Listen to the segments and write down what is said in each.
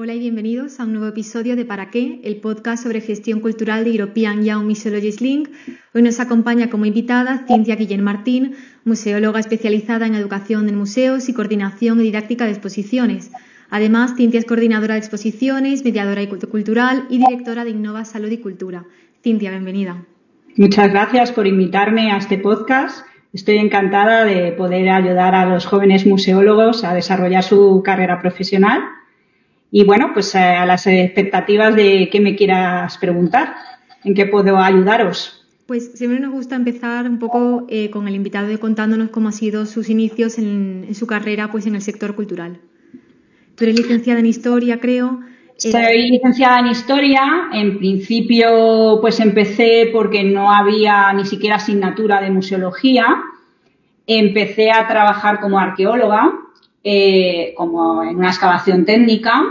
Hola y bienvenidos a un nuevo episodio de ¿Para qué?, el podcast sobre gestión cultural de European Young Museologists Link. Hoy nos acompaña como invitada Cintia Guillén Martín, museóloga especializada en educación en museos y coordinación y didáctica de exposiciones. Además, Cintia es coordinadora de exposiciones, mediadora cultural y directora de Innova Salud y Cultura. Cintia, bienvenida. Muchas gracias por invitarme a este podcast. Estoy encantada de poder ayudar a los jóvenes museólogos a desarrollar su carrera profesional. Y bueno, pues a las expectativas de qué me quieras preguntar, en qué puedo ayudaros. Pues siempre nos gusta empezar un poco con el invitado contándonos cómo han sido sus inicios en su carrera pues en el sector cultural. Tú eres licenciada en Historia, creo. Soy licenciada en Historia. En principio pues empecé porque no había ni siquiera asignatura de museología. Empecé a trabajar como arqueóloga, como en una excavación técnica,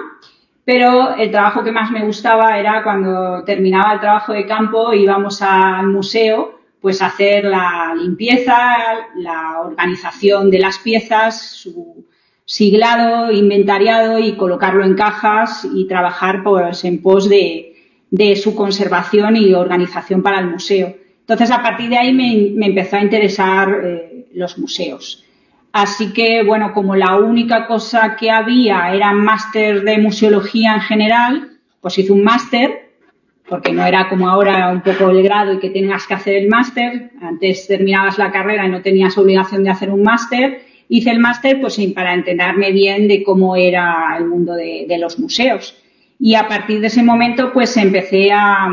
pero el trabajo que más me gustaba era cuando terminaba el trabajo de campo íbamos al museo pues a hacer la limpieza, la organización de las piezas, su siglado, inventariado y colocarlo en cajas y trabajar pues en pos de su conservación y organización para el museo. Entonces, a partir de ahí me empezó a interesar los museos. Así que, bueno, como la única cosa que había era máster de museología en general, pues hice un máster, porque no era como ahora un poco el grado y que tengas que hacer el máster. Antes terminabas la carrera y no tenías obligación de hacer un máster. Hice el máster pues para enterarme bien de cómo era el mundo de los museos. Y a partir de ese momento pues empecé a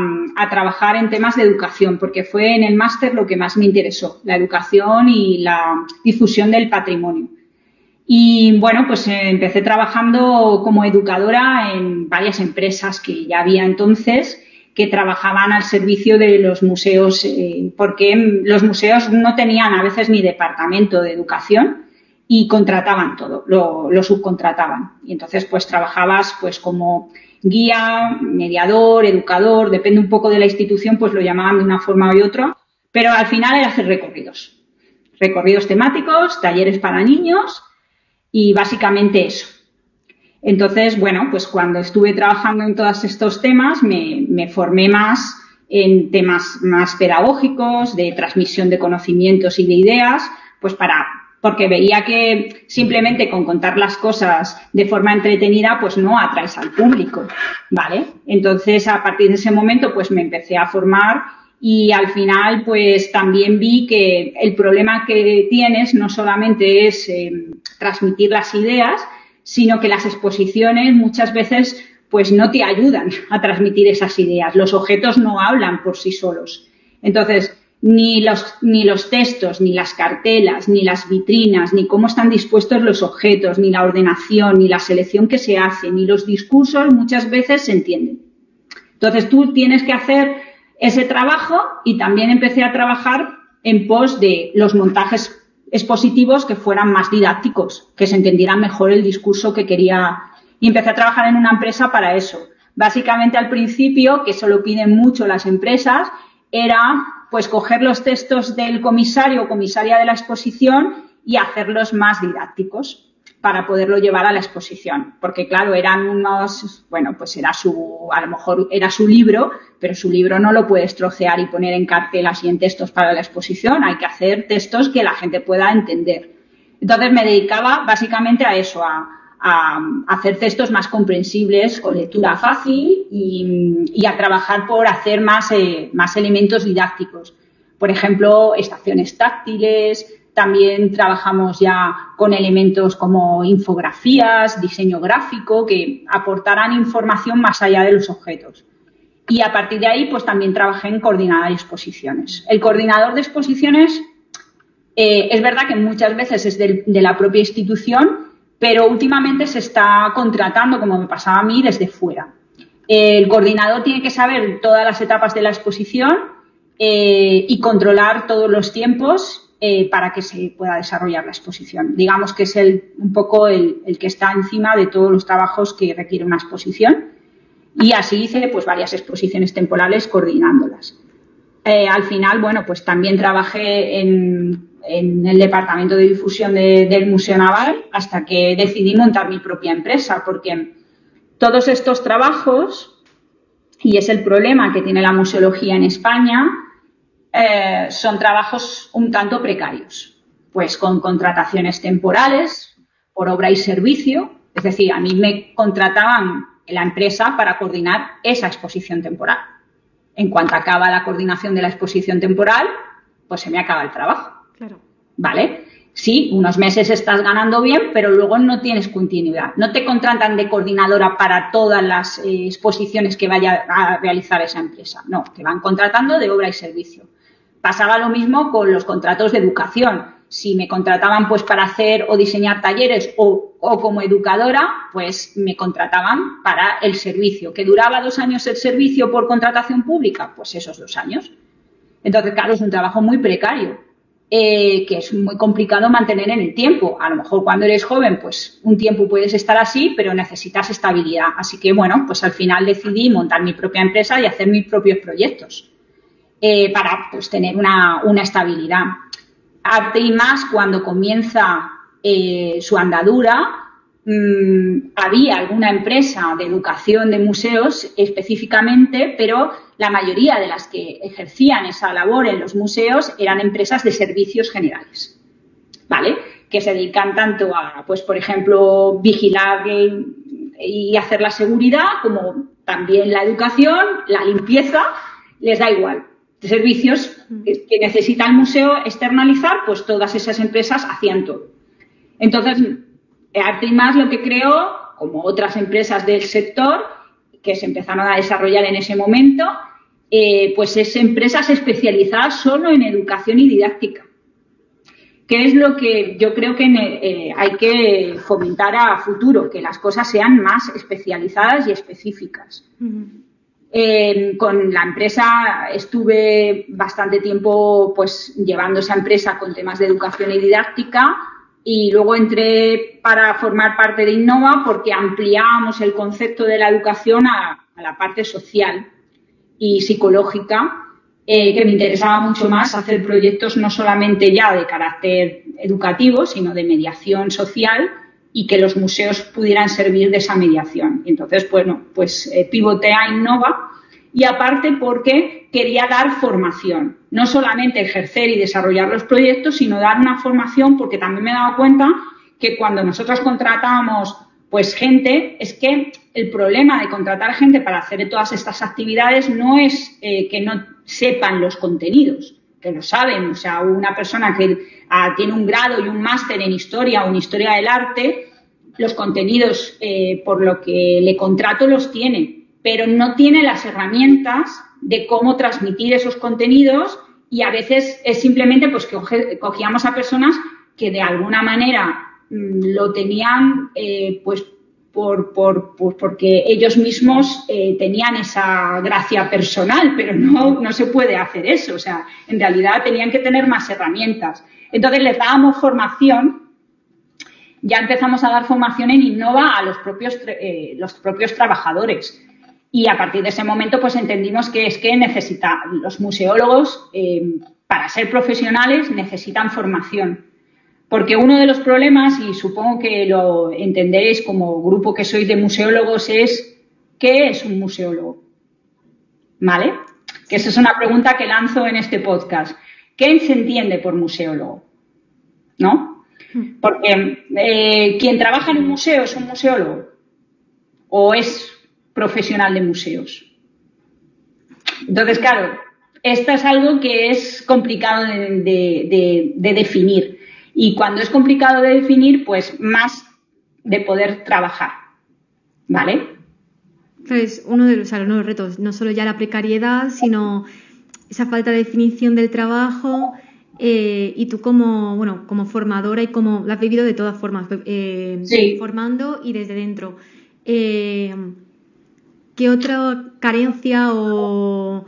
trabajar en temas de educación, porque fue en el máster lo que más me interesó, la educación y la difusión del patrimonio. Y bueno, pues empecé trabajando como educadora en varias empresas que ya había entonces, que trabajaban al servicio de los museos, porque los museos no tenían a veces ni departamento de educación y contrataban todo, lo subcontrataban. Y entonces pues trabajabas pues como guía, mediador, educador, depende un poco de la institución, pues lo llamaban de una forma u otra, pero al final era hacer recorridos temáticos, talleres para niños y básicamente eso. Entonces, bueno, pues cuando estuve trabajando en todos estos temas me formé más en temas más pedagógicos, de transmisión de conocimientos y de ideas, pues porque veía que simplemente con contar las cosas de forma entretenida pues no atraes al público, ¿vale? Entonces, a partir de ese momento pues me empecé a formar y al final pues también vi que el problema que tienes no solamente es transmitir las ideas, sino que las exposiciones muchas veces pues no te ayudan a transmitir esas ideas. Los objetos no hablan por sí solos. Entonces, ni los textos, ni las cartelas, ni las vitrinas, ni cómo están dispuestos los objetos, ni la ordenación, ni la selección que se hace, ni los discursos muchas veces se entienden. Entonces tú tienes que hacer ese trabajo y también empecé a trabajar en pos de los montajes expositivos que fueran más didácticos, que se entendiera mejor el discurso que quería. Y empecé a trabajar en una empresa para eso. Básicamente al principio, que eso lo piden mucho las empresas, era pues coger los textos del comisario o comisaria de la exposición y hacerlos más didácticos para poderlo llevar a la exposición. Porque claro, eran unos, bueno, pues a lo mejor era su libro, pero su libro no lo puedes trocear y poner en cartelas y en textos para la exposición. Hay que hacer textos que la gente pueda entender. Entonces me dedicaba básicamente a eso, a hacer textos más comprensibles, con lectura fácil y a trabajar por hacer más elementos didácticos. Por ejemplo, estaciones táctiles, también trabajamos ya con elementos como infografías, diseño gráfico, que aportaran información más allá de los objetos. Y a partir de ahí, pues también trabajé en coordinar exposiciones. El coordinador de exposiciones es verdad que muchas veces es de la propia institución, pero últimamente se está contratando, como me pasaba a mí, desde fuera. El coordinador tiene que saber todas las etapas de la exposición y controlar todos los tiempos para que se pueda desarrollar la exposición. Digamos que es un poco el que está encima de todos los trabajos que requiere una exposición y así hice pues varias exposiciones temporales coordinándolas. Al final, bueno, pues también trabajé en el departamento de difusión del Museo Naval hasta que decidí montar mi propia empresa, porque todos estos trabajos, y es el problema que tiene la museología en España, son trabajos un tanto precarios, pues con contrataciones temporales por obra y servicio. Es decir, a mí me contrataban en la empresa para coordinar esa exposición temporal. En cuanto acaba la coordinación de la exposición temporal, pues se me acaba el trabajo. Claro. ¿Vale? Sí, unos meses estás ganando bien, pero luego no tienes continuidad. No te contratan de coordinadora para todas las exposiciones que vaya a realizar esa empresa. No, te van contratando de obra y servicio. Pasaba lo mismo con los contratos de educación. Si me contrataban pues para hacer o diseñar talleres o como educadora, pues me contrataban para el servicio. ¿Que duraba 2 años el servicio por contratación pública? Pues esos 2 años. Entonces, claro, es un trabajo muy precario, que es muy complicado mantener en el tiempo. A lo mejor cuando eres joven, pues un tiempo puedes estar así, pero necesitas estabilidad. Así que, bueno, pues al final decidí montar mi propia empresa y hacer mis propios proyectos para pues tener una estabilidad. Arte y Más, cuando comienza su andadura, había alguna empresa de educación de museos específicamente, pero la mayoría de las que ejercían esa labor en los museos eran empresas de servicios generales, ¿vale? Que se dedican tanto a, pues, por ejemplo, vigilar y hacer la seguridad, como también la educación, la limpieza, les da igual. Servicios que necesita el museo externalizar, pues todas esas empresas hacían todo. Entonces, Arte y Más lo que creó, como otras empresas del sector que se empezaron a desarrollar en ese momento, pues es empresas especializadas solo en educación y didáctica, que es lo que yo creo que hay que fomentar a futuro, que las cosas sean más especializadas y específicas. Con la empresa estuve bastante tiempo pues llevando esa empresa con temas de educación y didáctica, y luego entré para formar parte de Innova porque ampliábamos el concepto de la educación a la parte social y psicológica, que me interesaba mucho más hacer proyectos no solamente ya de carácter educativo, sino de mediación social, y que los museos pudieran servir de esa mediación. Y entonces, bueno, pues pivoté a Innova, y aparte porque quería dar formación, no solamente ejercer y desarrollar los proyectos, sino dar una formación, porque también me he dado cuenta que cuando nosotros contratábamos pues gente, es que el problema de contratar gente para hacer todas estas actividades no es que no sepan los contenidos, que lo saben. O sea, una persona que tiene un grado y un máster en historia o en historia del arte, los contenidos por lo que le contrato los tiene, pero no tiene las herramientas de cómo transmitir esos contenidos, y a veces es simplemente pues que cogíamos a personas que de alguna manera lo tenían pues porque ellos mismos tenían esa gracia personal, pero no se puede hacer eso. O sea, en realidad tenían que tener más herramientas. Entonces les dábamos formación. Ya empezamos a dar formación en Innova a los propios trabajadores. Y a partir de ese momento pues entendimos que los museólogos para ser profesionales necesitan formación. Porque uno de los problemas, y supongo que lo entenderéis como grupo que sois de museólogos, es ¿qué es un museólogo? ¿Vale? Que esa es una pregunta que lanzo en este podcast. ¿Qué se entiende por museólogo? ¿No? Porque quien trabaja en un museo es un museólogo o es profesional de museos. Entonces, claro, esto es algo que es complicado de definir. Y cuando es complicado de definir, pues más de poder trabajar, ¿vale? Es uno de los retos, no solo ya la precariedad, sino esa falta de definición del trabajo, y tú como formadora y como lo has vivido de todas formas, sí, formando y desde dentro. ¿Qué otra carencia o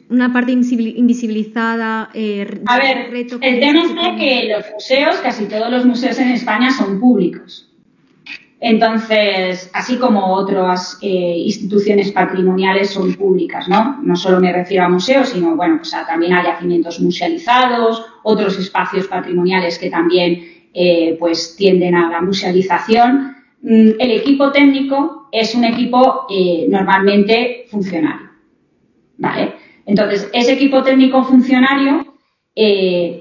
una parte invisibilizada? A ver, el tema es que los museos, casi todos los museos en España son públicos. Entonces, así como otras instituciones patrimoniales son públicas, ¿no? No solo me refiero a museos, sino, bueno, pues también hay yacimientos musealizados, otros espacios patrimoniales que también pues tienden a la musealización. el equipo técnico es un equipo normalmente funcionario, ¿vale? Entonces, ese equipo técnico funcionario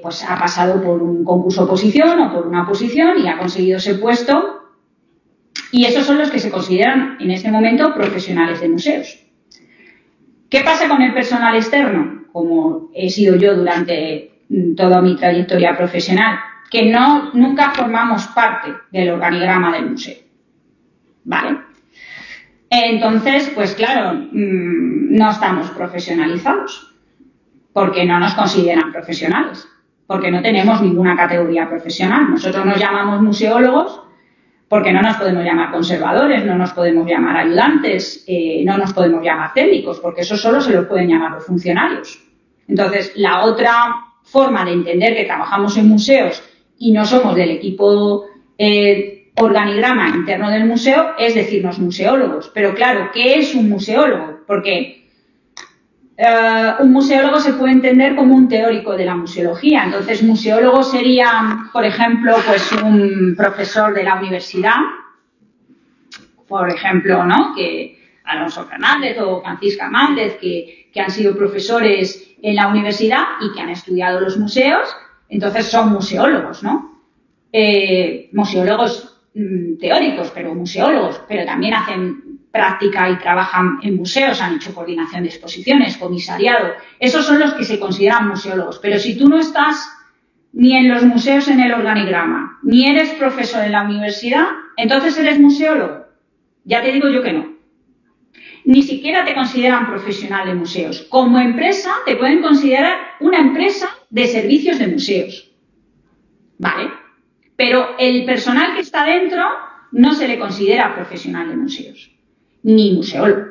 pues ha pasado por un concurso oposición o por una oposición y ha conseguido ese puesto, y esos son los que se consideran en este momento profesionales de museos. ¿Qué pasa con el personal externo? Como he sido yo durante toda mi trayectoria profesional, que nunca formamos parte del organigrama del museo, ¿vale? Entonces, pues claro, no estamos profesionalizados, porque no nos consideran profesionales, porque no tenemos ninguna categoría profesional. Nosotros nos llamamos museólogos porque no nos podemos llamar conservadores, no nos podemos llamar ayudantes, no nos podemos llamar técnicos, porque eso solo se los pueden llamar los funcionarios. Entonces, la otra forma de entender que trabajamos en museos y no somos del equipo organigrama interno del museo es decirnos museólogos. Pero claro, ¿qué es un museólogo? Porque un museólogo se puede entender como un teórico de la museología. Entonces, museólogo sería, por ejemplo, pues un profesor de la universidad, por ejemplo, ¿no? Que Alonso Fernández o Francisca Mández, que han sido profesores en la universidad y que han estudiado los museos, entonces son museólogos, ¿no? Museólogos teóricos, pero museólogos, pero también hacen práctica y trabajan en museos, han hecho coordinación de exposiciones, comisariado. Esos son los que se consideran museólogos. Pero si tú no estás ni en los museos en el organigrama, ni eres profesor en la universidad, entonces eres museólogo. Ya te digo yo que no. Ni siquiera te consideran profesional de museos. Como empresa, te pueden considerar una empresa de servicios de museos. ¿Vale? Pero el personal que está dentro no se le considera profesional de museos, ni museólogo.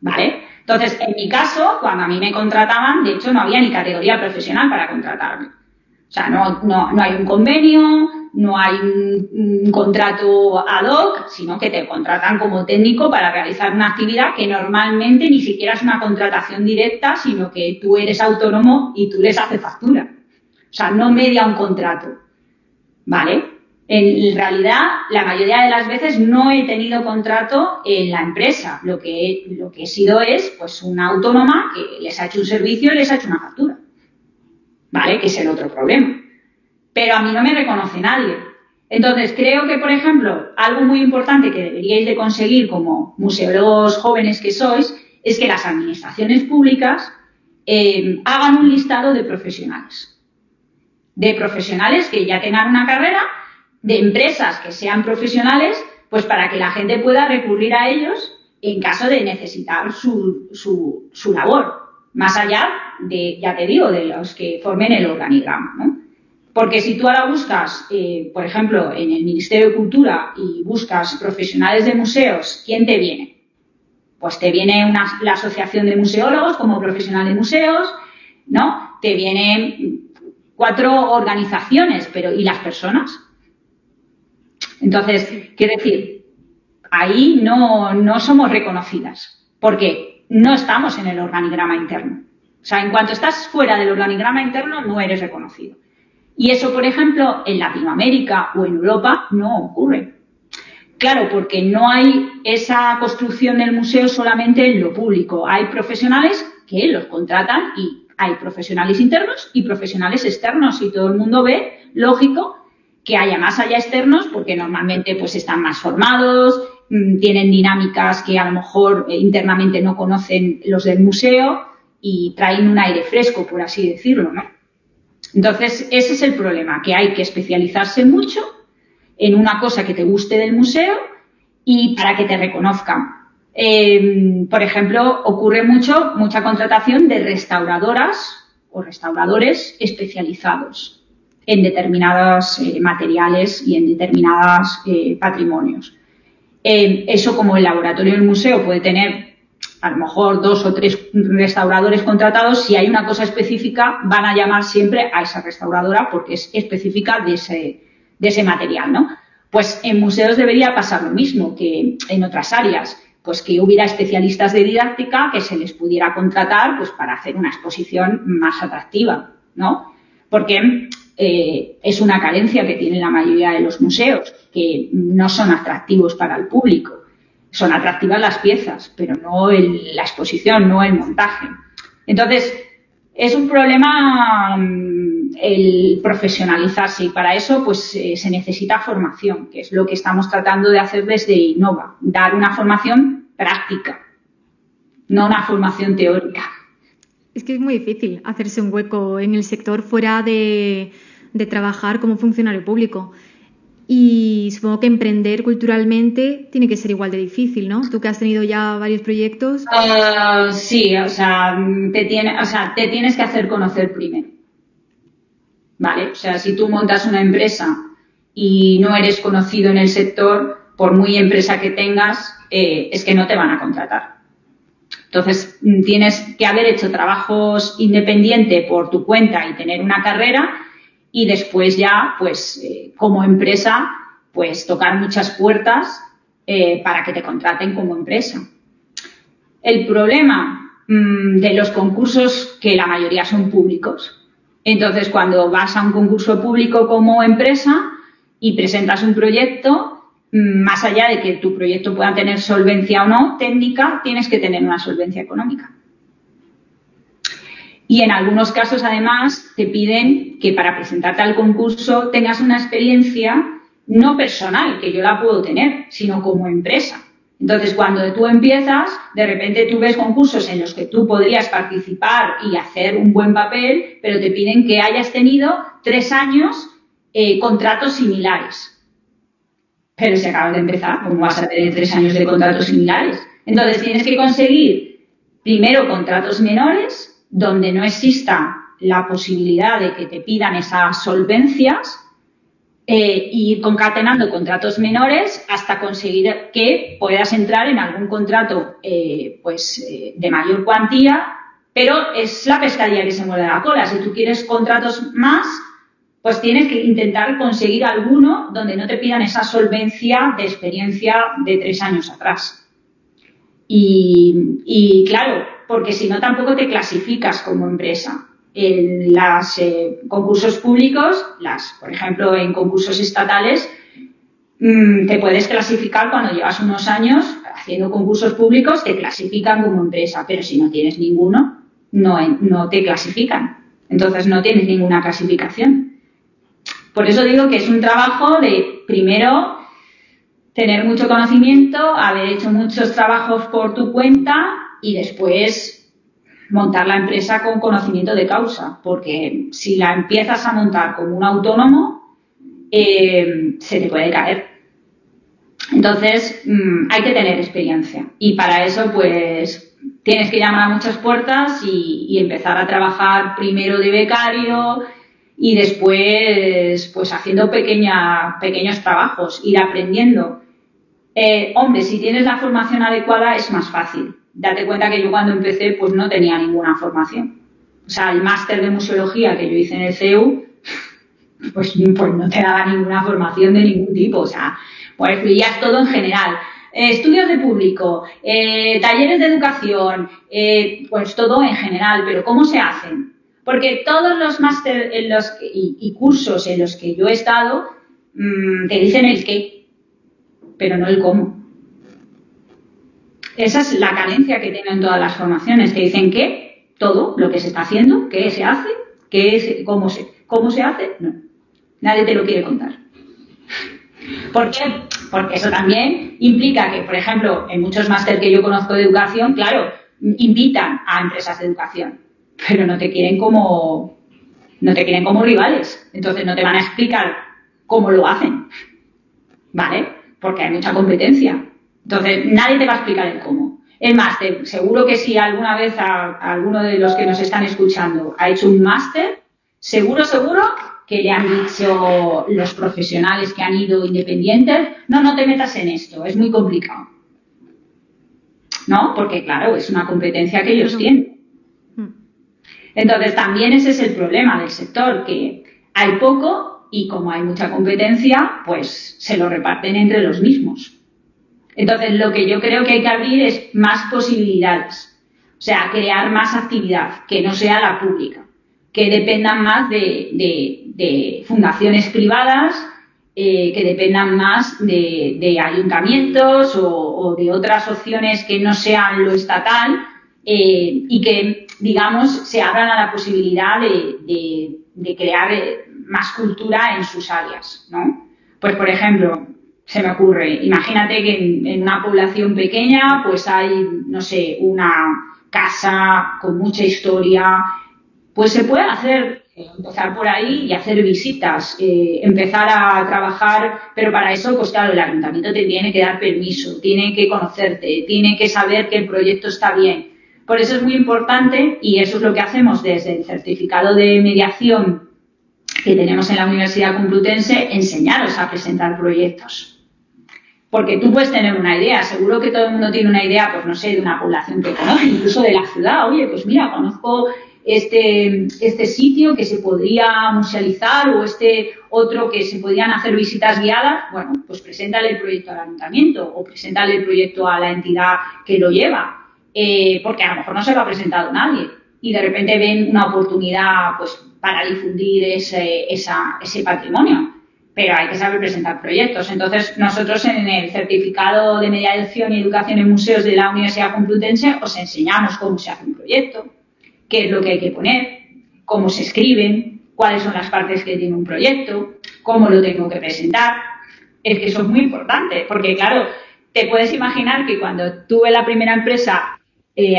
¿Vale? Entonces, en mi caso, cuando a mí me contrataban, de hecho, no había ni categoría profesional para contratarme. O sea, no hay un convenio, no hay un contrato ad hoc, sino que te contratan como técnico para realizar una actividad que normalmente ni siquiera es una contratación directa, sino que tú eres autónomo y tú les haces factura. O sea, no media un contrato. ¿Vale? En realidad, la mayoría de las veces no he tenido contrato en la empresa. Lo que he sido es, pues, una autónoma que les ha hecho un servicio y les ha hecho una factura. ¿Vale? Que es el otro problema. Pero a mí no me reconoce nadie. Entonces, creo que, por ejemplo, algo muy importante que deberíais de conseguir como museólogos jóvenes que sois es que las administraciones públicas hagan un listado de profesionales. De profesionales que ya tengan una carrera, de empresas que sean profesionales, pues para que la gente pueda recurrir a ellos en caso de necesitar su labor, más allá de, ya te digo, de los que formen el organigrama, ¿no? Porque si tú ahora buscas, por ejemplo, en el Ministerio de Cultura y buscas profesionales de museos, ¿quién te viene? Pues te viene la Asociación de Museólogos como profesional de museos, ¿no? Te vienen 4 organizaciones, pero ¿y las personas? Entonces, quiero decir, ahí no somos reconocidas, porque no estamos en el organigrama interno. O sea, en cuanto estás fuera del organigrama interno, no eres reconocido. Y eso, por ejemplo, en Latinoamérica o en Europa no ocurre. Claro, porque no hay esa construcción del museo solamente en lo público. Hay profesionales que los contratan y hay profesionales internos y profesionales externos, y todo el mundo ve, lógico, que haya más allá externos porque normalmente pues están más formados, tienen dinámicas que a lo mejor internamente no conocen los del museo y traen un aire fresco, por así decirlo, ¿no? Entonces, ese es el problema, que hay que especializarse mucho en una cosa que te guste del museo y para que te reconozcan. Por ejemplo, ocurre mucha contratación de restauradoras o restauradores especializados en determinados materiales y en determinados patrimonios. Eso, como el laboratorio del museo puede tener a lo mejor 2 o 3 restauradores contratados, si hay una cosa específica van a llamar siempre a esa restauradora porque es específica de ese material, ¿no? Pues en museos debería pasar lo mismo que en otras áreas, pues que hubiera especialistas de didáctica que se les pudiera contratar pues para hacer una exposición más atractiva, ¿no? Porque es una carencia que tienen la mayoría de los museos, que no son atractivos para el público. Son atractivas las piezas, pero no la exposición, no el montaje. Entonces, es un problema el profesionalizarse, y para eso pues se necesita formación, que es lo que estamos tratando de hacer desde Innova, dar una formación práctica, no una formación teórica. Es que es muy difícil hacerse un hueco en el sector fuera de trabajar como funcionario público. Y supongo que emprender culturalmente tiene que ser igual de difícil, ¿no? Tú que has tenido ya varios proyectos. Sí, o sea, te tienes que hacer conocer primero. ¿Vale? O sea, si tú montas una empresa y no eres conocido en el sector, por muy empresa que tengas, es que no te van a contratar. Entonces, tienes que haber hecho trabajos independientes por tu cuenta y tener una carrera, y después ya, pues, como empresa, pues tocar muchas puertas para que te contraten como empresa. El problema de los concursos, que la mayoría son públicos. Entonces, cuando vas a un concurso público como empresa y presentas un proyecto, más allá de que tu proyecto pueda tener solvencia o no técnica, tienes que tener una solvencia económica. Y en algunos casos, además, te piden que para presentarte al concurso tengas una experiencia no personal, que yo la puedo tener, sino como empresa. Entonces, cuando tú empiezas, de repente tú ves concursos en los que tú podrías participar y hacer un buen papel, pero te piden que hayas tenido 3 años contratos similares. Pero si acabas de empezar, ¿cómo vas a tener 3 años de contratos similares? Entonces, tienes que conseguir primero contratos menores, donde no exista la posibilidad de que te pidan esas solvencias, y ir concatenando contratos menores hasta conseguir que puedas entrar en algún contrato de mayor cuantía, pero es la pescadilla que se muerde la cola. Si tú quieres contratos más, pues tienes que intentar conseguir alguno donde no te pidan esa solvencia de experiencia de 3 años atrás. Y claro, porque si no tampoco te clasificas como empresa. En los concursos públicos, por ejemplo, en concursos estatales, te puedes clasificar cuando llevas unos años haciendo concursos públicos, te clasifican como empresa, pero si no tienes ninguno, no te clasifican. Entonces no tienes ninguna clasificación. Por eso digo que es un trabajo de, primero, tener mucho conocimiento, haber hecho muchos trabajos por tu cuenta y después montar la empresa con conocimiento de causa, porque si la empiezas a montar como un autónomo, se te puede caer. Entonces, hay que tener experiencia, y para eso, pues, tienes que llamar a muchas puertas y empezar a trabajar primero de becario y después, pues, haciendo pequeños trabajos, ir aprendiendo. Hombre, si tienes la formación adecuada es más fácil. Date cuenta que yo cuando empecé pues no tenía ninguna formación. O sea, el máster de museología que yo hice en el CEU pues no te daba ninguna formación de ningún tipo. O sea, pues veías todo en general. Estudios de público, talleres de educación, pues todo en general. Pero ¿cómo se hacen? Porque todos los máster y cursos en los que yo he estado te dicen el qué, pero no el cómo. Esa es la carencia que tienen todas las formaciones, que dicen que todo lo que se está haciendo, qué se hace, cómo se hace, no. Nadie te lo quiere contar. ¿Por qué? Porque eso también implica que, por ejemplo, en muchos máster que yo conozco de educación, claro, invitan a empresas de educación, pero no te quieren como rivales. Entonces no te van a explicar cómo lo hacen, ¿vale? Porque hay mucha competencia. Entonces, nadie te va a explicar el cómo. Es más, seguro que si alguna vez alguno de los que nos están escuchando ha hecho un máster, seguro que le han dicho los profesionales que han ido independientes, no te metas en esto, es muy complicado. ¿No? Porque, claro, es una competencia que ellos tienen. Entonces, también ese es el problema del sector, que hay poco y como hay mucha competencia, pues se lo reparten entre los mismos. Entonces, lo que yo creo que hay que abrir es más posibilidades, o sea, crear más actividad, que no sea la pública. que dependan más de fundaciones privadas, que dependan más de ayuntamientos o de otras opciones que no sean lo estatal, y que, digamos, se abran a la posibilidad de crear más cultura en sus áreas, ¿no? Pues, por ejemplo, se me ocurre, imagínate que en una población pequeña pues hay, no sé, una casa con mucha historia, pues se puede hacer, empezar por ahí y hacer visitas, empezar a trabajar, pero para eso, pues claro, el ayuntamiento te tiene que dar permiso, tiene que conocerte, tiene que saber que el proyecto está bien. Por eso es muy importante, y eso es lo que hacemos desde el certificado de mediación que tenemos en la Universidad Complutense, enseñaros a presentar proyectos. Porque tú puedes tener una idea, seguro que todo el mundo tiene una idea, pues no sé, de una población que conoce, incluso de la ciudad. Oye, pues mira, conozco este sitio que se podría musealizar o este otro que se podrían hacer visitas guiadas. Bueno, pues preséntale el proyecto al ayuntamiento o preséntale el proyecto a la entidad que lo lleva. Porque a lo mejor no se lo ha presentado nadie y de repente ven una oportunidad pues para difundir ese patrimonio, pero hay que saber presentar proyectos. Entonces, nosotros en el certificado de mediación y educación en museos de la Universidad Complutense os enseñamos cómo se hace un proyecto, qué es lo que hay que poner, cómo se escriben, cuáles son las partes que tiene un proyecto, cómo lo tengo que presentar. Es que eso es muy importante, porque claro, te puedes imaginar que cuando tuve la primera empresa,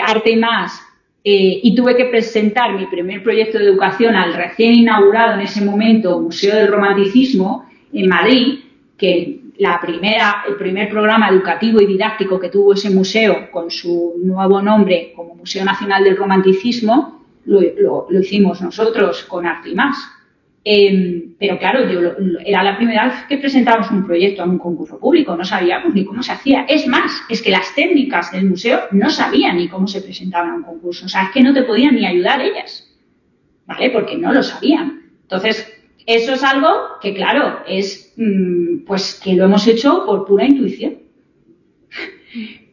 Arte y Más, y tuve que presentar mi primer proyecto de educación al recién inaugurado en ese momento Museo del Romanticismo en Madrid, que el primer programa educativo y didáctico que tuvo ese museo con su nuevo nombre como Museo Nacional del Romanticismo, lo hicimos nosotros con Arte y Más. Pero claro, era la primera vez que presentábamos un proyecto a un concurso público, no sabíamos ni cómo se hacía. Es más, es que las técnicas del museo no sabían ni cómo se presentaban a un concurso. O sea, es que no te podían ni ayudar ellas, ¿vale? Porque no lo sabían. Entonces, eso es algo que, claro, es pues que lo hemos hecho por pura intuición.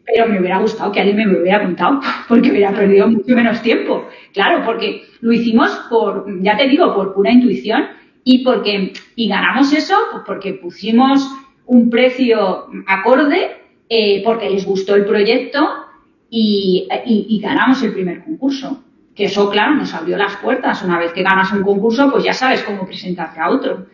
Pero me hubiera gustado que alguien me hubiera contado, porque hubiera perdido mucho menos tiempo. Claro, porque lo hicimos ya te digo, por pura intuición y ganamos eso pues porque pusimos un precio acorde, porque les gustó el proyecto y ganamos el primer concurso. Que eso, claro, nos abrió las puertas. Una vez que ganas un concurso, pues ya sabes cómo presentarte a otro.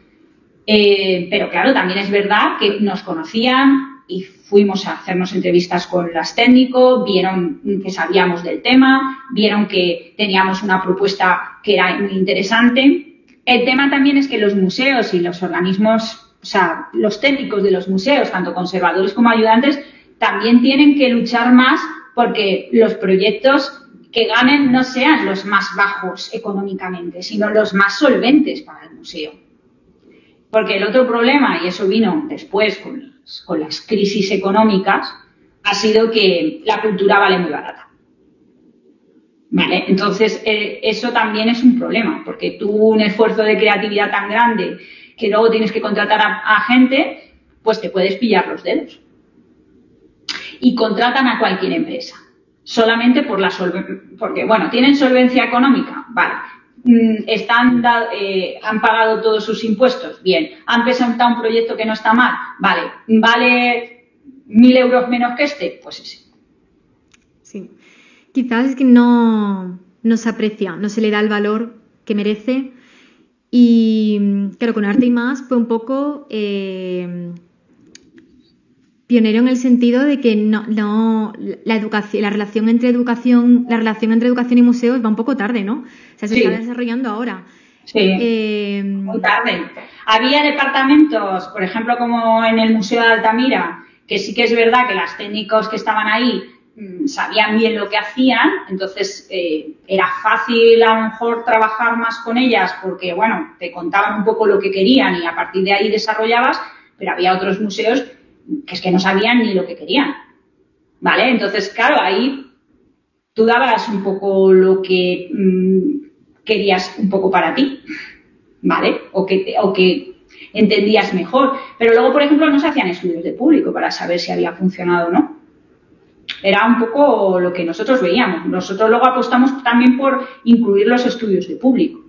Pero claro, también es verdad que nos conocían y fuimos a hacernos entrevistas con las técnicos, vieron que sabíamos del tema, vieron que teníamos una propuesta que era muy interesante. El tema también es que los museos y los organismos, o sea, los técnicos de los museos, tanto conservadores como ayudantes, también tienen que luchar más porque los proyectos que ganen no sean los más bajos económicamente, sino los más solventes para el museo. Porque el otro problema, y eso vino después con las crisis económicas, ha sido que la cultura vale muy barata. ¿Vale? Entonces, eso también es un problema, porque tú un esfuerzo de creatividad tan grande que luego tienes que contratar a gente, pues te puedes pillar los dedos. Y contratan a cualquier empresa, solamente porque, bueno, ¿tienen solvencia económica? Vale. Han pagado todos sus impuestos, bien. Han presentado un proyecto que no está mal, vale. ¿Vale 1.000 euros menos que este? Pues ese. Sí, quizás es que no se aprecia, no se le da el valor que merece. Y claro, con Arte y Más fue un poco pionero en el sentido de que la relación entre educación y museos va un poco tarde, ¿no? O sea, se está desarrollando ahora. Sí, muy tarde. Había departamentos, por ejemplo, como en el Museo de Altamira, que sí que es verdad que las técnicos que estaban ahí sabían bien lo que hacían, entonces era fácil a lo mejor trabajar más con ellas porque, bueno, te contaban un poco lo que querían y a partir de ahí desarrollabas, pero había otros museos que es que no sabían ni lo que querían, ¿vale? Entonces, claro, ahí tú dabas un poco lo que querías un poco para ti, ¿vale? O que entendías mejor. Pero luego, por ejemplo, no se hacían estudios de público para saber si había funcionado o no. Era un poco lo que nosotros veíamos. Nosotros luego apostamos también por incluir los estudios de público.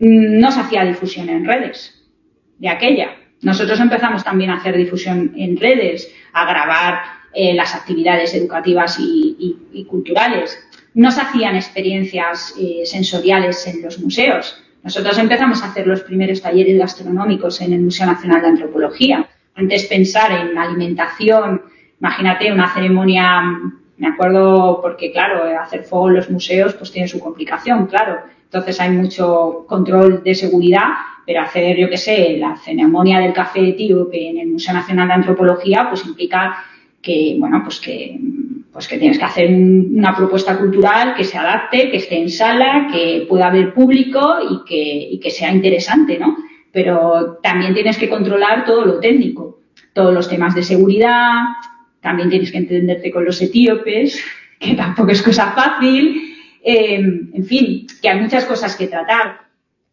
no se hacía difusión en redes de aquella. Nosotros empezamos también a hacer difusión en redes, a grabar las actividades educativas y culturales. No se hacían experiencias sensoriales en los museos. Nosotros empezamos a hacer los primeros talleres gastronómicos en el Museo Nacional de Antropología. Antes pensar en alimentación, imagínate una ceremonia, me acuerdo porque, claro, hacer fuego en los museos pues tiene su complicación, claro. Entonces hay mucho control de seguridad, pero hacer, yo qué sé, la ceremonia del café etíope en el Museo Nacional de Antropología pues implica que, bueno, pues que tienes que hacer una propuesta cultural que se adapte, que esté en sala, que pueda haber público y que sea interesante, ¿no? Pero también tienes que controlar todo lo técnico, todos los temas de seguridad, también tienes que entenderte con los etíopes, que tampoco es cosa fácil, en fin, que hay muchas cosas que tratar.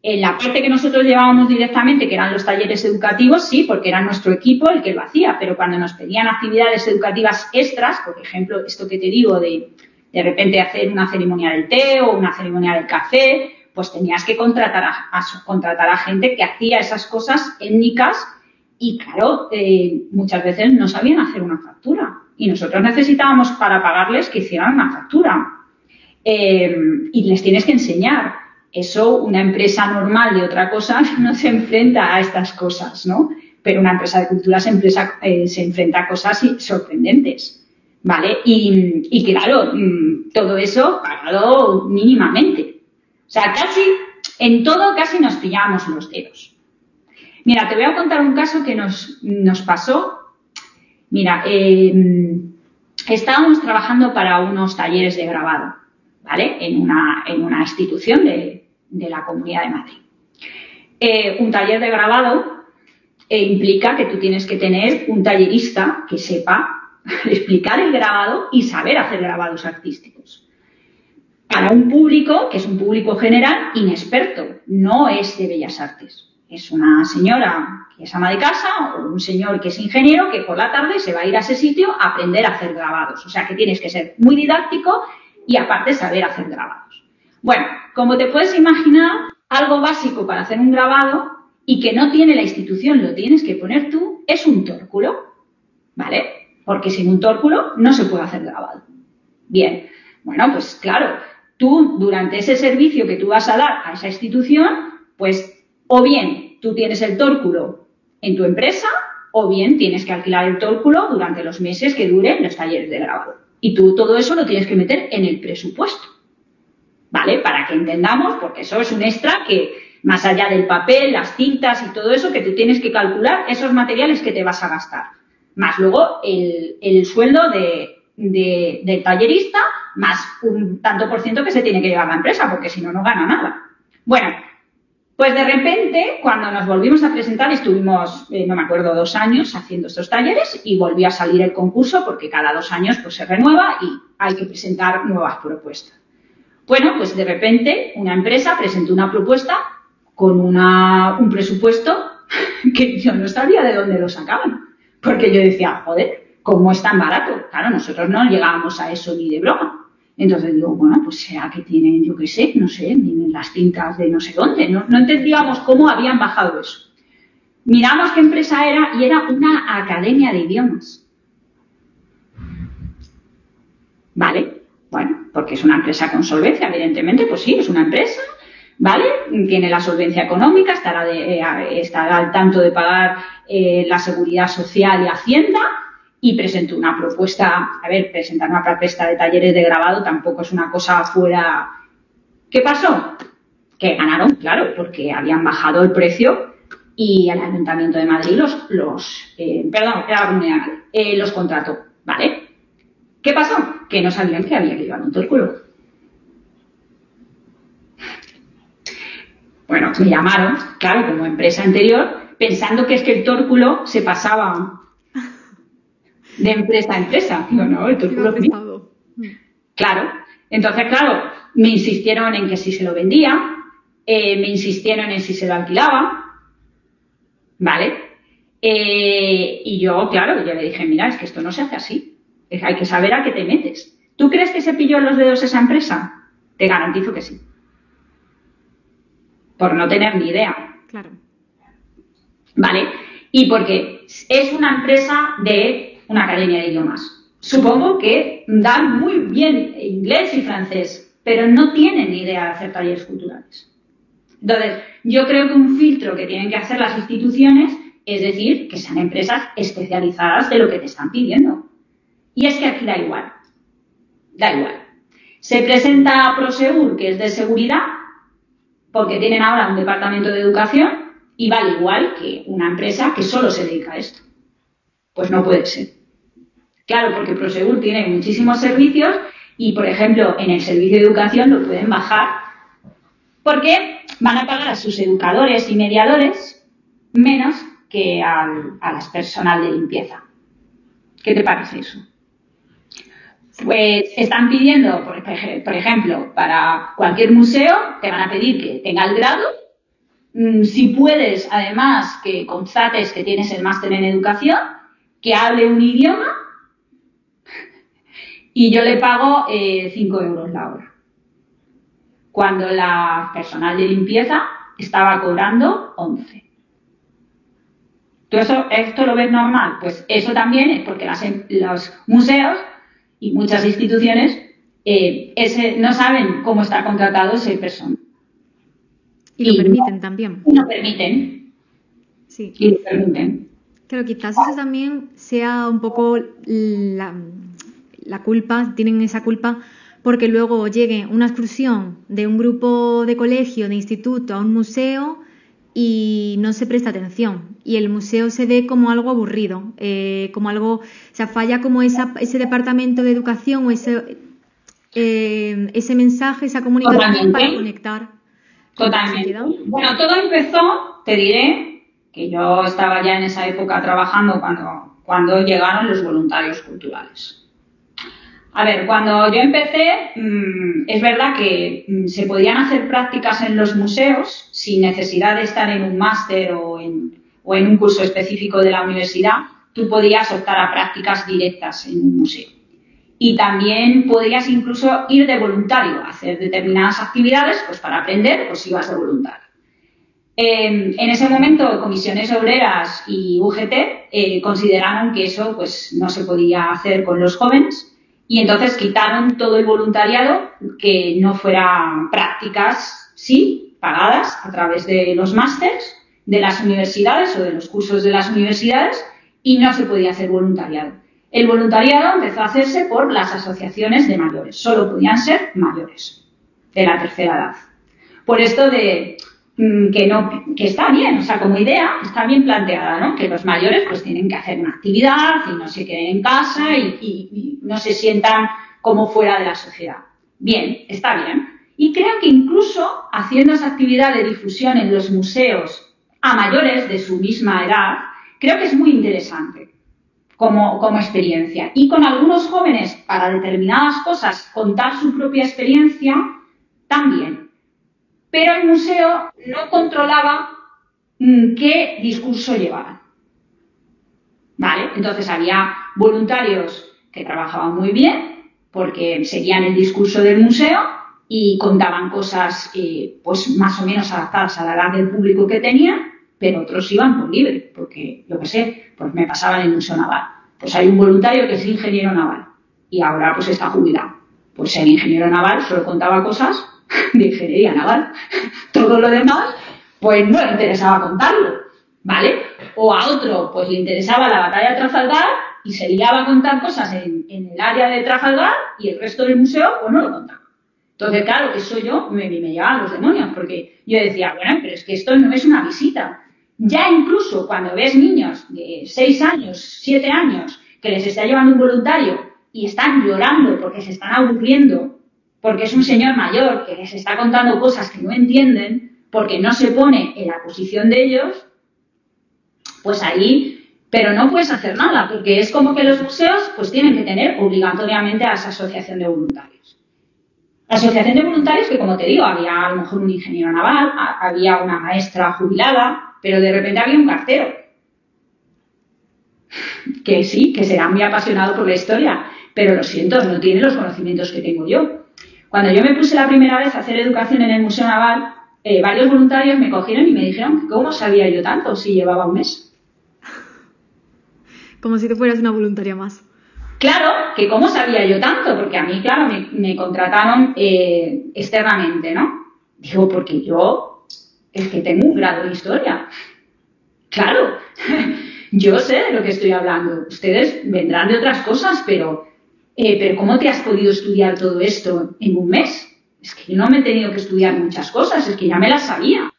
En la parte que nosotros llevábamos directamente, que eran los talleres educativos, sí, porque era nuestro equipo el que lo hacía, pero cuando nos pedían actividades educativas extras, por ejemplo, esto que te digo de repente hacer una ceremonia del té o una ceremonia del café, pues tenías que contratar a gente que hacía esas cosas étnicas y, claro, muchas veces no sabían hacer una factura y nosotros necesitábamos para pagarles que hicieran una factura y les tienes que enseñar. Eso, una empresa normal de otra cosa no se enfrenta a estas cosas, ¿no? Pero una empresa de cultura se enfrenta a cosas sorprendentes, ¿vale? Y claro, todo eso pagado mínimamente. O sea, en todo casi nos pillábamos los dedos. Mira, te voy a contar un caso que nos pasó. Mira, estábamos trabajando para unos talleres de grabado, ¿vale? En una institución de la Comunidad de Madrid. Un taller de grabado implica que tú tienes que tener un tallerista que sepa explicar el grabado y saber hacer grabados artísticos. Para un público, que es un público general, inexperto, no es de Bellas Artes. Es una señora que es ama de casa o un señor que es ingeniero que por la tarde se va a ir a ese sitio a aprender a hacer grabados. O sea, que tienes que ser muy didáctico y aparte saber hacer grabados. Bueno, como te puedes imaginar, algo básico para hacer un grabado y que no tiene la institución, lo tienes que poner tú, es un tórculo, ¿vale? Porque sin un tórculo no se puede hacer grabado. Bien, bueno, pues claro, tú durante ese servicio que tú vas a dar a esa institución, pues o bien tú tienes el tórculo en tu empresa o bien tienes que alquilar el tórculo durante los meses que duren los talleres de grabado. Y tú todo eso lo tienes que meter en el presupuesto, ¿vale? Para que entendamos, porque eso es un extra que, más allá del papel, las tintas y todo eso, que tú tienes que calcular esos materiales que te vas a gastar. Más luego el sueldo del tallerista, más un tanto por ciento que se tiene que llevar la empresa, porque si no, no gana nada. Bueno, pues de repente, cuando nos volvimos a presentar, estuvimos, no me acuerdo, 2 años haciendo estos talleres y volvió a salir el concurso porque cada 2 años pues se renueva y hay que presentar nuevas propuestas. Bueno, pues de repente una empresa presentó una propuesta con un presupuesto que yo no sabía de dónde lo sacaban. Porque yo decía, joder, ¿cómo es tan barato? Claro, nosotros no llegábamos a eso ni de broma. Entonces digo, bueno, pues será que tienen, yo qué sé, no sé, tienen las tintas de no sé dónde. No entendíamos cómo habían bajado eso. Miramos qué empresa era y era una academia de idiomas. ¿Vale? Bueno, porque es una empresa con solvencia, evidentemente, pues sí, es una empresa, ¿vale? Tiene la solvencia económica, estará al tanto de pagar la seguridad social y Hacienda y presentó una propuesta. A ver, presentar una propuesta de talleres de grabado tampoco es una cosa fuera. ¿Qué pasó? Que ganaron, claro, porque habían bajado el precio y el Ayuntamiento de Madrid los contrató, ¿vale? ¿Qué pasó? Que no sabían que había que llevar un tórculo. Bueno, me llamaron, claro, como empresa anterior, pensando que es que el tórculo se pasaba de empresa a empresa. Digo, no, el tórculo es mío. Claro. Entonces, claro, me insistieron en que si se lo vendía, me insistieron en si se lo alquilaba, ¿vale? Y yo, claro, yo le dije, mira, es que esto no se hace así. Hay que saber a qué te metes. ¿Tú crees que se pilló en los dedos esa empresa? Te garantizo que sí. por no tener ni idea. Claro. ¿Vale? Y porque es una empresa de una academia de idiomas. Supongo que dan muy bien inglés y francés, pero no tienen ni idea de hacer talleres culturales. Entonces, yo creo que un filtro que tienen que hacer las instituciones es decir, que sean empresas especializadas de lo que te están pidiendo. Y es que aquí da igual. Da igual. Se presenta Prosegur, que es de seguridad, porque tienen ahora un departamento de educación, y vale igual que una empresa que solo se dedica a esto. Pues no puede ser. Claro, porque Prosegur tiene muchísimos servicios y, por ejemplo, en el servicio de educación lo pueden bajar porque van a pagar a sus educadores y mediadores menos que al personal de limpieza. ¿Qué te parece eso? Pues están pidiendo, por ejemplo, para cualquier museo, te van a pedir que tenga el grado. Si puedes, además, que constates que tienes el máster en educación, que hable un idioma, y yo le pago 5 euros la hora. Cuando la personal de limpieza estaba cobrando 11. ¿Tú esto lo ves normal? Pues eso también es porque los museos y muchas instituciones no saben cómo está contratado ese personal. Y lo permiten también. Y lo permiten. Sí. Y lo permiten. Claro, quizás eso también sea un poco la culpa, tienen esa culpa porque luego llegue una excursión de un grupo de colegio, de instituto a un museo y no se presta atención y el museo se ve como algo aburrido, como algo, o sea, falla como ese departamento de educación o ese mensaje, esa comunicación para conectar. Totalmente. Bueno, todo empezó, te diré, que yo estaba ya en esa época trabajando cuando llegaron los voluntarios culturales. A ver, cuando yo empecé, es verdad que se podían hacer prácticas en los museos sin necesidad de estar en un máster o en un curso específico de la universidad. Tú podías optar a prácticas directas en un museo. Y también podías incluso ir de voluntario a hacer determinadas actividades, pues para aprender, pues ibas de voluntario. En ese momento, Comisiones Obreras y UGT consideraron que eso pues no se podía hacer con los jóvenes. Y entonces quitaron todo el voluntariado que no fuera prácticas, sí, pagadas a través de los másters de las universidades o de los cursos de las universidades y no se podía hacer voluntariado. El voluntariado empezó a hacerse por las asociaciones de mayores. Solo podían ser mayores de la tercera edad. Por esto de que está bien, o sea, como idea está bien planteada, ¿no? Que los mayores pues tienen que hacer una actividad y no se queden en casa y no se sientan como fuera de la sociedad. Bien, está bien. Y creo que incluso haciendo esa actividad de difusión en los museos a mayores de su misma edad, creo que es muy interesante como experiencia. Y con algunos jóvenes, para determinadas cosas, contar su propia experiencia, también. Pero el museo no controlaba qué discurso llevaban. ¿Vale? Entonces había voluntarios que trabajaban muy bien porque seguían el discurso del museo y contaban cosas pues más o menos adaptadas a la edad del público que tenían, pero otros iban por libre, porque, yo qué sé, pues me pasaba en el Museo Naval. Pues hay un voluntario que es ingeniero naval y ahora pues está jubilado. Pues el ingeniero naval solo contaba cosas de ingeniería naval. Todo lo demás, pues no le interesaba contarlo, ¿vale? O a otro, pues le interesaba la batalla de Trafalgar y se liaba a contar cosas en el área de Trafalgar y el resto del museo, pues no lo contaba. Entonces, claro, eso yo me llevaba a los demonios, porque yo decía, bueno, pero es que esto no es una visita. Ya incluso cuando ves niños de 6 años, 7 años, que les está llevando un voluntario y están llorando porque se están aburriendo, porque es un señor mayor que les está contando cosas que no entienden, porque no se pone en la posición de ellos, pues ahí, pero no puedes hacer nada, porque es como que los museos pues tienen que tener obligatoriamente a esa asociación de voluntarios. La asociación de voluntarios que, como te digo, había a lo mejor un ingeniero naval, había una maestra jubilada, pero de repente había un cartero, que sí, que será muy apasionado por la historia, pero lo siento, no tiene los conocimientos que tengo yo. Cuando yo me puse la primera vez a hacer educación en el Museo Naval, varios voluntarios me cogieron y me dijeron que cómo sabía yo tanto si llevaba un mes. Como si tú fueras una voluntaria más. Claro, que cómo sabía yo tanto, porque a mí, claro, me contrataron externamente, ¿no? Digo, porque yo es que tengo un grado de historia. Claro, yo sé de lo que estoy hablando. Ustedes vendrán de otras cosas, pero ¿cómo te has podido estudiar todo esto en un mes? Es que yo no me he tenido que estudiar muchas cosas, es que ya me las sabía.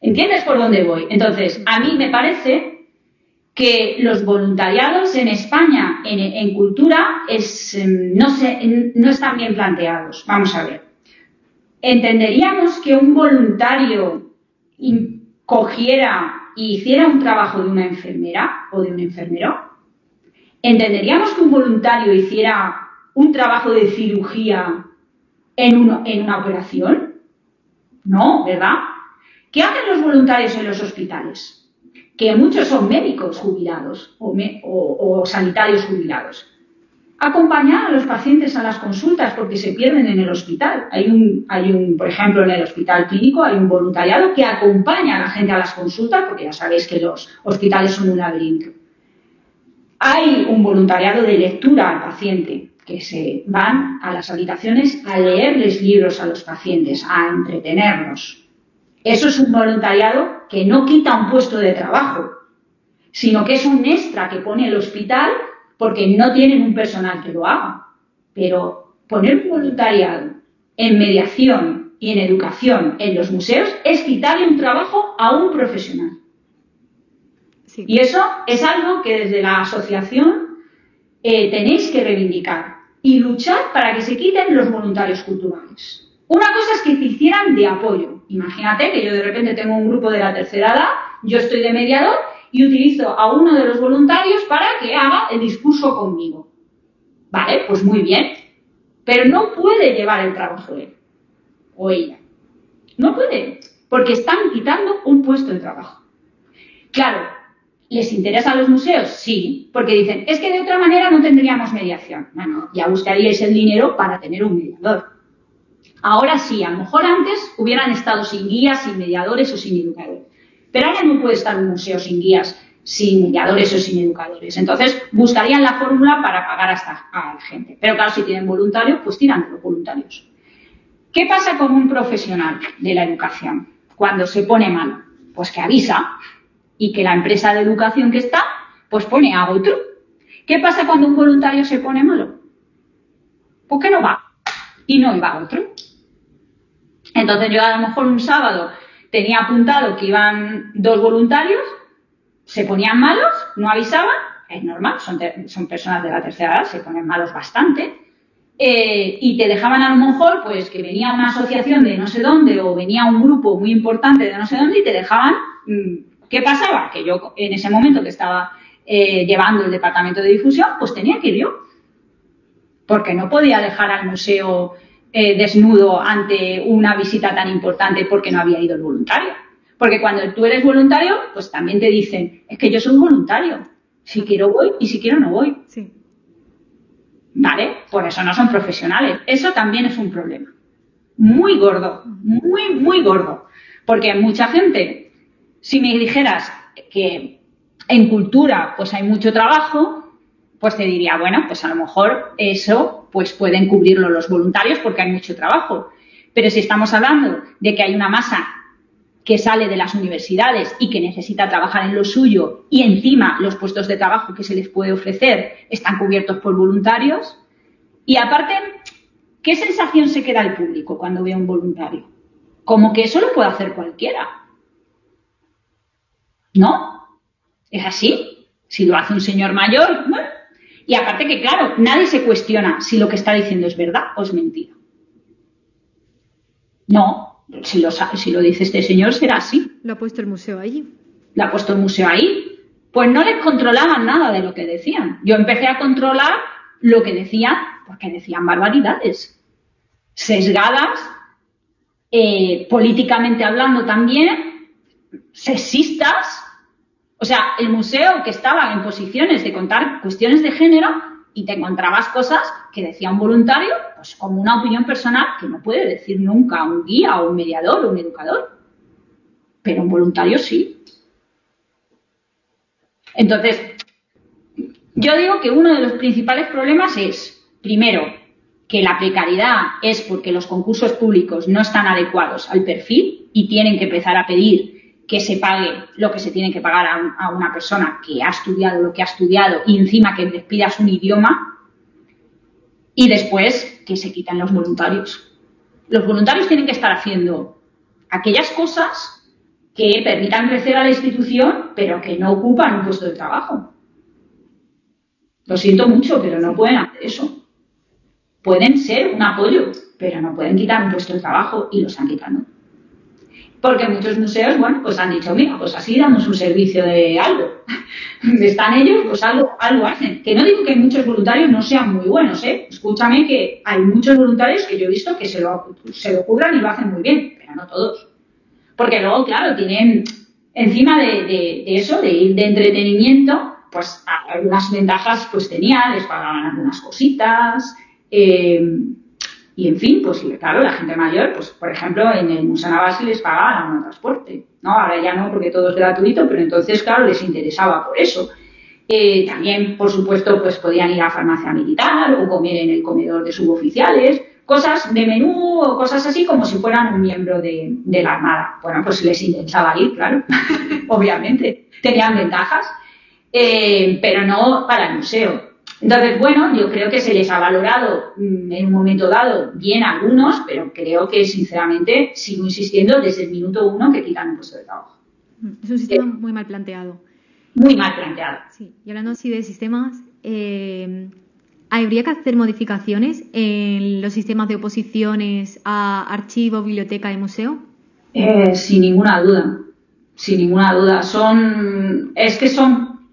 ¿Entiendes por dónde voy? Entonces, a mí me parece que los voluntariados en España en cultura no están bien planteados. Vamos a ver. ¿Entenderíamos que un voluntario cogiera y hiciera un trabajo de una enfermera o de un enfermero? ¿Entenderíamos que un voluntario hiciera un trabajo de cirugía en una operación? No, ¿verdad? ¿Qué hacen los voluntarios en los hospitales? Que muchos son médicos jubilados o sanitarios jubilados. Acompañar a los pacientes a las consultas porque se pierden en el hospital. Por ejemplo, en el hospital clínico hay un voluntariado que acompaña a la gente a las consultas porque ya sabéis que los hospitales son un laberinto. Hay un voluntariado de lectura al paciente que se van a las habitaciones a leerles libros a los pacientes, a entretenerlos. Eso es un voluntariado que no quita un puesto de trabajo, sino que es un extra que pone el hospital porque no tienen un personal que lo haga. Pero poner un voluntariado en mediación y en educación en los museos es quitarle un trabajo a un profesional. Sí. Y eso es algo que desde la asociación tenéis que reivindicar y luchar para que se quiten los voluntarios culturales. Una cosa es que te hicieran de apoyo. Imagínate que yo de repente tengo un grupo de la tercera edad, yo estoy de mediador y utilizo a uno de los voluntarios para que haga el discurso conmigo. Vale, pues muy bien. Pero no puede llevar el trabajo él o ella. No puede, porque están quitando un puesto de trabajo. Claro, ¿les interesa a los museos? Sí, porque dicen, es que de otra manera no tendríamos mediación. Bueno, ya buscaríais el dinero para tener un mediador. Ahora sí, a lo mejor antes hubieran estado sin guías, sin mediadores o sin educadores. Pero ahora no puede estar un museo sin guías, sin mediadores o sin educadores. Entonces, buscarían la fórmula para pagar a la gente. Pero claro, si tienen voluntarios, pues tiran de los voluntarios. ¿Qué pasa con un profesional de la educación cuando se pone malo? Pues que avisa y que la empresa de educación que está, pues pone a otro. ¿Qué pasa cuando un voluntario se pone malo? Pues que no va y no iba otro. Entonces yo a lo mejor un sábado tenía apuntado que iban 2 voluntarios, se ponían malos, no avisaban, es normal, son personas de la tercera edad, se ponen malos bastante, y te dejaban a lo mejor pues que venía una asociación de no sé dónde o venía un grupo muy importante de no sé dónde y te dejaban, ¿qué pasaba? Que yo en ese momento que estaba llevando el departamento de difusión, pues tenía que ir yo, porque no podía dejar al museo desnudo ante una visita tan importante porque no había ido el voluntario. Porque cuando tú eres voluntario, pues también te dicen, es que yo soy voluntario. Si quiero voy y si quiero no voy. Sí. ¿Vale? Por eso no son profesionales. Eso también es un problema. Muy gordo. Muy, muy gordo. Porque mucha gente, si me dijeras que en cultura pues hay mucho trabajo, pues te diría, bueno, pues a lo mejor eso pues pueden cubrirlo los voluntarios porque hay mucho trabajo. Pero si estamos hablando de que hay una masa que sale de las universidades y que necesita trabajar en lo suyo y encima los puestos de trabajo que se les puede ofrecer están cubiertos por voluntarios, y aparte, ¿qué sensación se queda al público cuando ve a un voluntario? Como que eso lo puede hacer cualquiera. ¿No? ¿Es así? Si lo hace un señor mayor, bueno. Y aparte que, claro, nadie se cuestiona si lo que está diciendo es verdad o es mentira. No, si lo dice este señor será así. Lo ha puesto el museo allí. Lo ha puesto el museo ahí. Pues no les controlaban nada de lo que decían. Yo empecé a controlar lo que decían, porque decían barbaridades. Sesgadas, políticamente hablando también, sexistas. O sea, el museo que estaba en posiciones de contar cuestiones de género, y te encontrabas cosas que decía un voluntario, pues como una opinión personal que no puede decir nunca un guía o un mediador o un educador. Pero un voluntario sí. Entonces, yo digo que uno de los principales problemas es, primero, que la precariedad es porque los concursos públicos no están adecuados al perfil y tienen que empezar a pedir que se pague lo que se tiene que pagar a una persona que ha estudiado lo que ha estudiado y encima que les pidas un idioma, y después que se quitan los voluntarios. Los voluntarios tienen que estar haciendo aquellas cosas que permitan crecer a la institución, pero que no ocupan un puesto de trabajo. Lo siento mucho, pero no pueden hacer eso. Pueden ser un apoyo, pero no pueden quitar un puesto de trabajo y lo están quitando. Porque muchos museos, bueno, pues han dicho, mira, pues así damos un servicio de algo. Están ellos, pues algo hacen. Que no digo que muchos voluntarios no sean muy buenos, ¿eh? Escúchame que hay muchos voluntarios que yo he visto que se lo curran y lo hacen muy bien, pero no todos. Porque luego, claro, tienen, encima de eso, de ir de entretenimiento, pues algunas ventajas pues tenían, les pagaban algunas cositas, y en fin, pues claro, la gente mayor, pues por ejemplo, en el Museo Naval se les pagaba el transporte, ¿no? Ahora ya no, porque todo es gratuito, pero entonces, claro, les interesaba por eso. También, por supuesto, pues podían ir a farmacia militar o comer en el comedor de suboficiales, cosas de menú o cosas así como si fueran un miembro de la Armada. Bueno, pues les interesaba ir, claro, obviamente. Tenían ventajas, pero no para el museo. Entonces, bueno, yo creo que se les ha valorado en un momento dado bien a algunos, pero creo que, sinceramente, sigo insistiendo desde el minuto 1 que quitan un puesto de trabajo. Es un sistema muy mal planteado. Muy mal planteado. Sí, y hablando así de sistemas, ¿habría que hacer modificaciones en los sistemas de oposiciones a archivo, biblioteca y museo? Sin ninguna duda. Sin ninguna duda. Son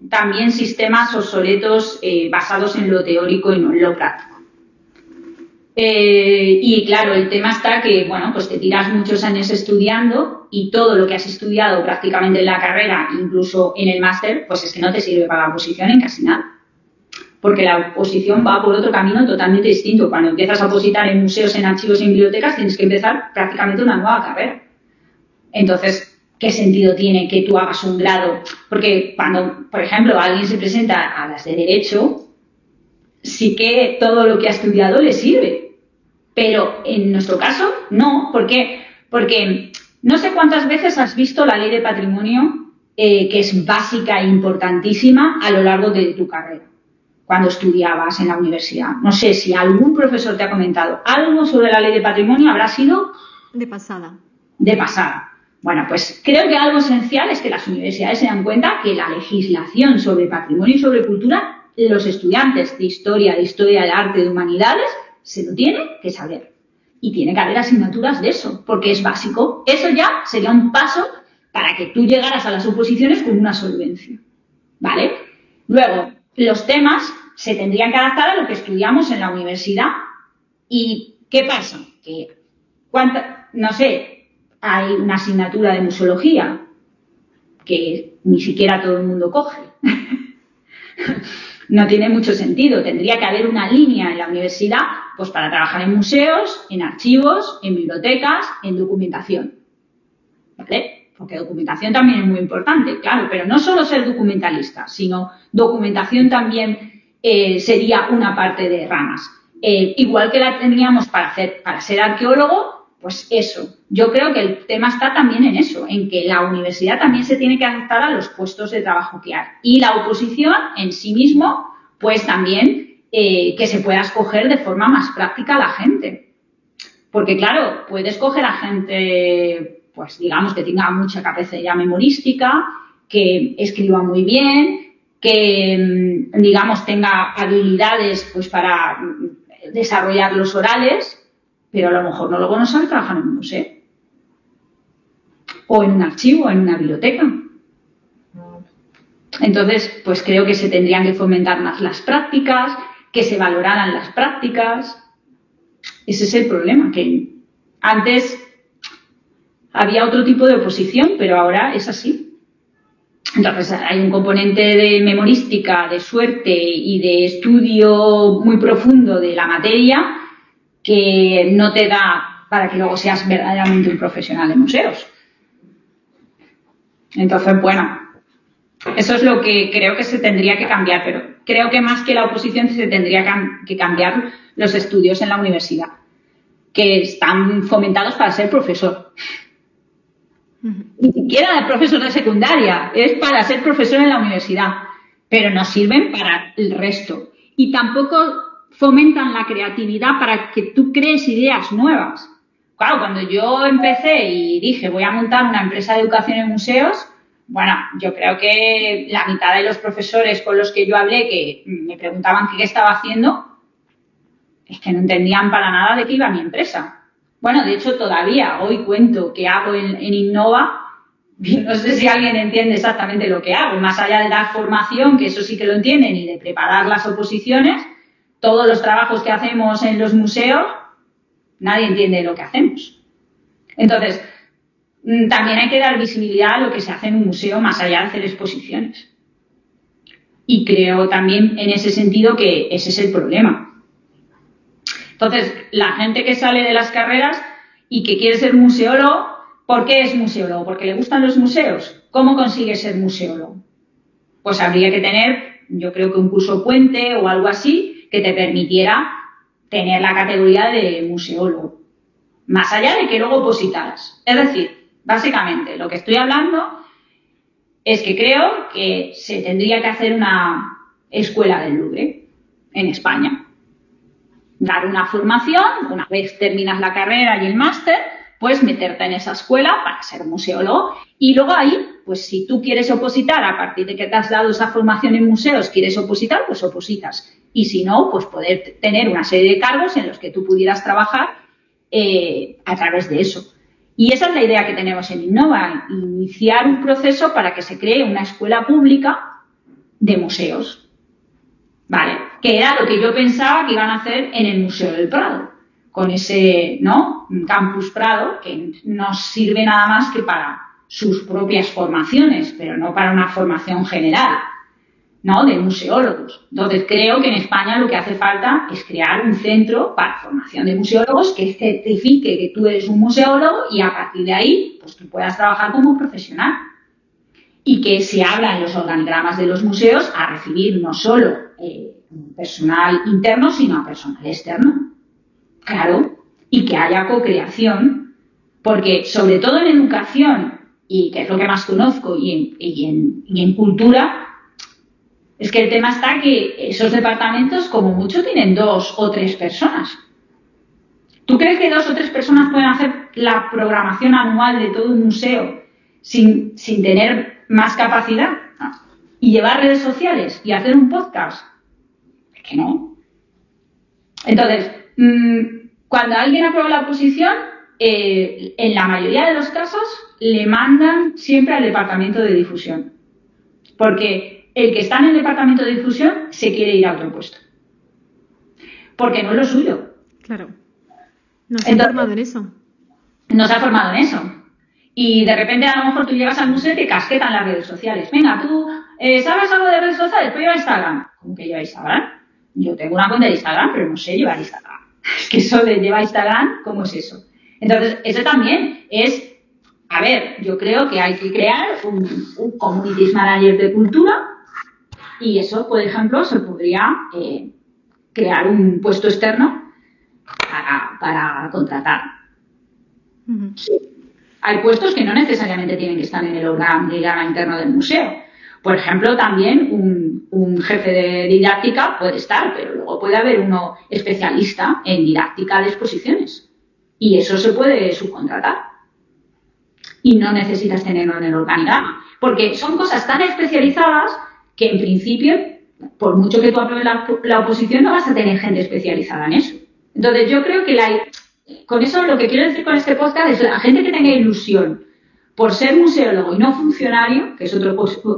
también sistemas obsoletos basados en lo teórico y no en lo práctico. Y claro, el tema está que, bueno, pues te tiras muchos años estudiando y todo lo que has estudiado prácticamente en la carrera, incluso en el máster, pues es que no te sirve para la oposición en casi nada. Porque la oposición va por otro camino totalmente distinto. Cuando empiezas a opositar en museos, en archivos y en bibliotecas, tienes que empezar prácticamente una nueva carrera. Entonces, ¿qué sentido tiene que tú hagas un grado? Porque cuando, por ejemplo, alguien se presenta a las de Derecho, sí que todo lo que ha estudiado le sirve. Pero en nuestro caso, no. ¿Por qué? Porque no sé cuántas veces has visto la ley de patrimonio, que es básica e importantísima a lo largo de tu carrera, cuando estudiabas en la universidad. No sé si algún profesor te ha comentado algo sobre la ley de patrimonio, habrá sido... De pasada. De pasada. Bueno, pues creo que algo esencial es que las universidades se dan cuenta que la legislación sobre patrimonio y sobre cultura, los estudiantes de historia del arte, de humanidades, se lo tienen que saber. Y tiene que haber asignaturas de eso, porque es básico. Eso ya sería un paso para que tú llegaras a las oposiciones con una solvencia. ¿Vale? Luego, los temas se tendrían que adaptar a lo que estudiamos en la universidad. ¿Y qué pasa? Que, no sé, hay una asignatura de museología que ni siquiera todo el mundo coge. No tiene mucho sentido. Tendría que haber una línea en la universidad pues para trabajar en museos, en archivos, en bibliotecas, en documentación. ¿Vale? Porque documentación también es muy importante, claro, pero no solo ser documentalista, sino documentación también sería una parte de ramas. Igual que la teníamos para ser arqueólogo, pues eso. Yo creo que el tema está también en eso, en que la universidad también se tiene que adaptar a los puestos de trabajo que hay. Y la oposición en sí mismo, pues también que se pueda escoger de forma más práctica a la gente. Porque claro, puedes escoger a gente, pues digamos, que tenga mucha capacidad memorística, que escriba muy bien, que digamos tenga habilidades pues para desarrollar los orales, pero a lo mejor luego no sabe trabajar en un museo o en un archivo, en una biblioteca. Entonces, pues creo que se tendrían que fomentar más las prácticas, que se valoraran las prácticas. Ese es el problema, que antes había otro tipo de oposición, pero ahora es así. Entonces hay un componente de memorística, de suerte y de estudio muy profundo de la materia que no te da para que luego seas verdaderamente un profesional de museos. Entonces, bueno, eso es lo que creo que se tendría que cambiar, pero creo que más que la oposición se tendría que cambiar los estudios en la universidad, que están fomentados para ser profesor. Ni siquiera de profesor de secundaria, es para ser profesor en la universidad, pero no sirven para el resto. Y tampoco fomentan la creatividad para que tú crees ideas nuevas. Claro, cuando yo empecé y dije voy a montar una empresa de educación en museos, bueno, yo creo que la mitad de los profesores con los que yo hablé que me preguntaban qué estaba haciendo, es que no entendían para nada de qué iba mi empresa. Bueno, de hecho todavía hoy cuento que hago en Innova, no sé si alguien entiende exactamente lo que hago, más allá de dar formación, que eso sí que lo entienden, y de preparar las oposiciones, todos los trabajos que hacemos en los museos, nadie entiende lo que hacemos. Entonces, también hay que dar visibilidad a lo que se hace en un museo más allá de hacer exposiciones. Y creo también en ese sentido que ese es el problema. Entonces, la gente que sale de las carreras y que quiere ser museólogo, ¿por qué es museólogo? ¿Porque le gustan los museos? ¿Cómo consigue ser museólogo? Pues habría que tener, yo creo que un curso puente o algo así que te permitiera tener la categoría de museólogo, más allá de que luego opositaras. Es decir, básicamente lo que estoy hablando es que creo que se tendría que hacer una escuela del Louvre en España. Dar una formación, una vez terminas la carrera y el máster, pues meterte en esa escuela para ser museólogo y luego ahí, pues si tú quieres opositar, a partir de que te has dado esa formación en museos, quieres opositar, pues opositas. Y si no, pues poder tener una serie de cargos en los que tú pudieras trabajar a través de eso. Y esa es la idea que tenemos en Innova, iniciar un proceso para que se cree una escuela pública de museos. ¿Vale? Que era lo que yo pensaba que iban a hacer en el Museo del Prado, con ese, ¿no?, Campus Prado, que nos sirve nada más que para sus propias formaciones, pero no para una formación general, ¿no?, de museólogos. Entonces creo que en España lo que hace falta es crear un centro para formación de museólogos que certifique que tú eres un museólogo y a partir de ahí, pues tú puedas trabajar como profesional. Y que se habla en los organigramas de los museos a recibir no solo personal interno, sino a personal externo. Claro, y que haya co-creación, porque sobre todo en educación, y que es lo que más conozco, y en cultura, es que el tema está que esos departamentos como mucho tienen 2 o 3 personas. ¿Tú crees que 2 o 3 personas pueden hacer la programación anual de todo un museo sin tener más capacidad? No. ¿Y llevar redes sociales y hacer un podcast? Es que no. Entonces, cuando alguien aprueba la oposición, en la mayoría de los casos le mandan siempre al departamento de difusión. Porque el que está en el departamento de difusión se quiere ir a otro puesto. Porque no es lo suyo. Claro. No se ha formado en eso. No se ha formado en eso. Y de repente a lo mejor tú llegas al museo y te casquetan las redes sociales. Venga, tú, ¿sabes algo de redes sociales? Pues lleva Instagram. ¿Cómo que lleva Instagram? Yo tengo una cuenta de Instagram, pero no sé llevar Instagram. Es que eso de llevar Instagram, ¿cómo es eso? Entonces, eso también es, a ver, yo creo que hay que crear un community manager de cultura y eso, por ejemplo, se podría crear un puesto externo para contratar. Uh-huh. Sí. Hay puestos que no necesariamente tienen que estar en el organigrama interno del museo. Por ejemplo, también un jefe de didáctica puede estar, pero luego puede haber uno especialista en didáctica de exposiciones. Y eso se puede subcontratar. Y no necesitas tenerlo en el organigrama. Porque son cosas tan especializadas que, en principio, por mucho que tú apruebes la oposición, no vas a tener gente especializada en eso. Entonces, yo creo que con eso lo que quiero decir con este podcast es la gente que tenga ilusión por ser museólogo y no funcionario, que es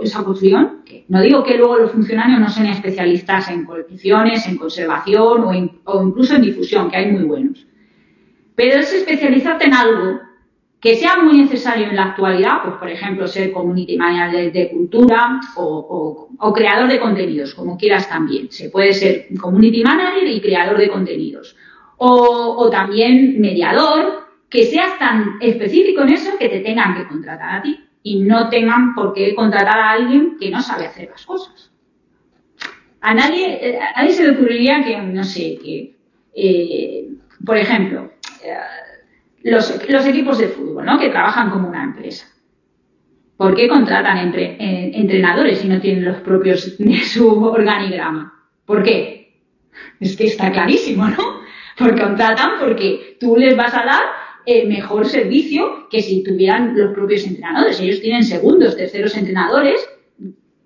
esa opción, que no digo que luego los funcionarios no sean especialistas en colecciones, en conservación o incluso en difusión, que hay muy buenos. Pero es especializarte en algo Que sea muy necesario en la actualidad, pues por ejemplo ser community manager de cultura o creador de contenidos, como quieras también. Se puede ser community manager y creador de contenidos. O también mediador, que seas tan específico en eso que te tengan que contratar a ti y no tengan por qué contratar a alguien que no sabe hacer las cosas. A nadie se le ocurriría que, no sé, por ejemplo, los equipos de fútbol, ¿no? Que trabajan como una empresa. ¿Por qué contratan entrenadores si no tienen los propios de su organigrama? ¿Por qué? Es que está clarísimo, ¿no? Porque contratan porque tú les vas a dar mejor servicio que si tuvieran los propios entrenadores. Ellos tienen segundos, terceros entrenadores,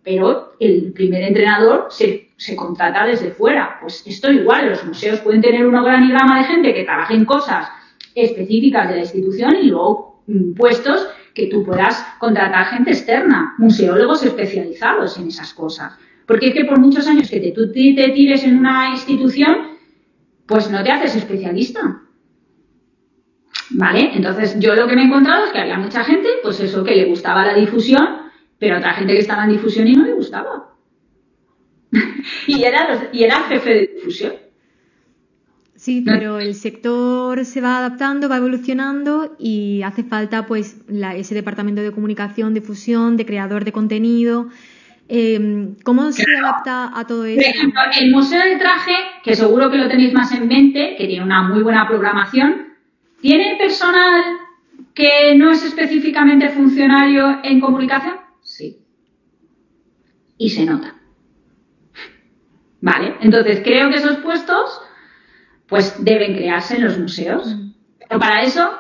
pero el primer entrenador se contrata desde fuera. Pues esto igual, los museos pueden tener un organigrama de gente que trabaje en cosas específicas de la institución y luego puestos que tú puedas contratar gente externa, museólogos especializados en esas cosas. Porque es que por muchos años que tú te tires en una institución, pues no te haces especialista. ¿Vale? Entonces yo lo que me he encontrado es que había mucha gente, pues eso, que le gustaba la difusión, pero otra gente que estaba en difusión y no le gustaba. y era jefe de difusión. Sí, pero el sector se va adaptando, va evolucionando y hace falta pues ese departamento de comunicación, difusión, de creador de contenido. ¿Cómo se adapta a todo eso? Por ejemplo, el Museo del Traje, que seguro que lo tenéis más en mente, que tiene una muy buena programación, ¿tiene personal que no es específicamente funcionario en comunicación? Sí. Y se nota. Vale, entonces creo que esos puestos pues deben crearse en los museos. Pero para eso,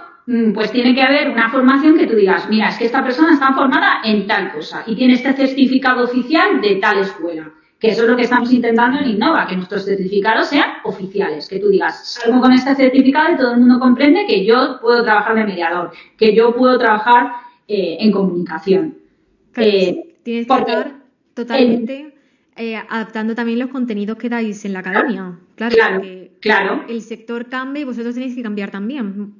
pues tiene que haber una formación que tú digas, mira, es que esta persona está formada en tal cosa y tiene este certificado oficial de tal escuela. Que eso es lo que estamos intentando en Innova, que nuestros certificados sean oficiales. Que tú digas, salgo con este certificado y todo el mundo comprende que yo puedo trabajar de mediador, que yo puedo trabajar en comunicación. Claro, tienes que estar totalmente adaptando también los contenidos que dais en la academia. Claro. El sector cambia y vosotros tenéis que cambiar también.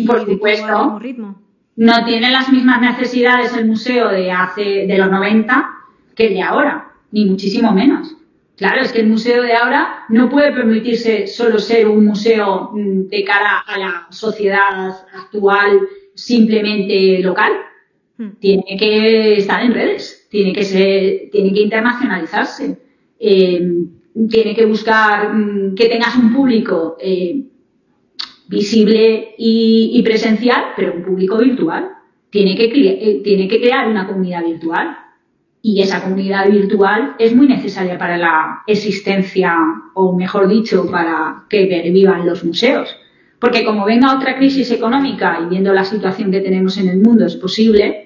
Por supuesto. Al mismo ritmo. No tiene las mismas necesidades el museo de los 90 que el de ahora. Ni muchísimo menos. Claro, es que el museo de ahora no puede permitirse solo ser un museo de cara a la sociedad actual simplemente local. Tiene que estar en redes, tiene que internacionalizarse, tiene que buscar que tengas un público visible y presencial, pero un público virtual. Tiene que crear una comunidad virtual. Y esa comunidad virtual es muy necesaria para la existencia, o mejor dicho, para que pervivan los museos. Porque como venga otra crisis económica y viendo la situación que tenemos en el mundo es posible,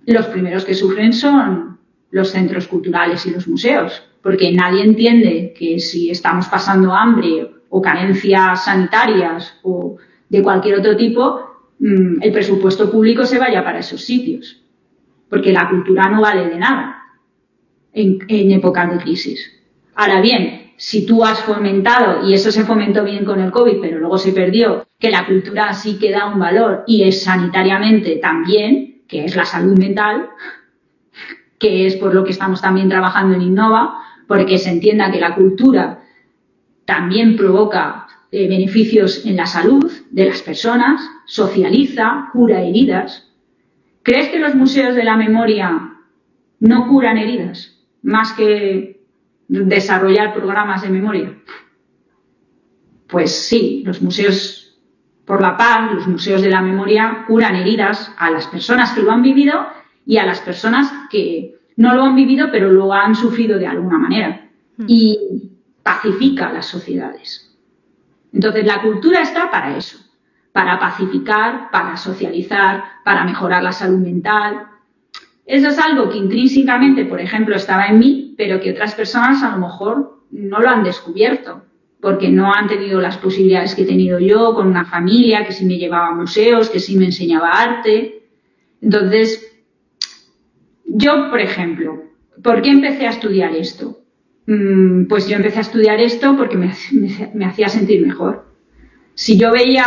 los primeros que sufren son los centros culturales y los museos. Porque nadie entiende que si estamos pasando hambre o carencias sanitarias o de cualquier otro tipo, el presupuesto público se vaya para esos sitios. Porque la cultura no vale de nada en épocas de crisis. Ahora bien, si tú has fomentado, y eso se fomentó bien con el COVID, pero luego se perdió, que la cultura sí que da un valor y es sanitariamente también, que es la salud mental, que es por lo que estamos también trabajando en Innova, porque se entienda que la cultura también provoca beneficios en la salud de las personas, socializa, cura heridas. ¿Crees que los museos de la memoria no curan heridas más que desarrollar programas de memoria? Pues sí, los museos por la paz, los museos de la memoria curan heridas a las personas que lo han vivido y a las personas que no lo han vivido pero lo han sufrido de alguna manera y pacifica las sociedades. Entonces la cultura está para eso. Para pacificar, para socializar, para mejorar la salud mental. Eso es algo que intrínsecamente, por ejemplo, estaba en mí, pero que otras personas a lo mejor no lo han descubierto, porque no han tenido las posibilidades que he tenido yo, con una familia que sí me llevaba a museos, que sí me enseñaba arte. Entonces, yo, por ejemplo, ¿por qué empecé a estudiar esto? Pues yo empecé a estudiar esto porque me hacía sentir mejor. Si yo veía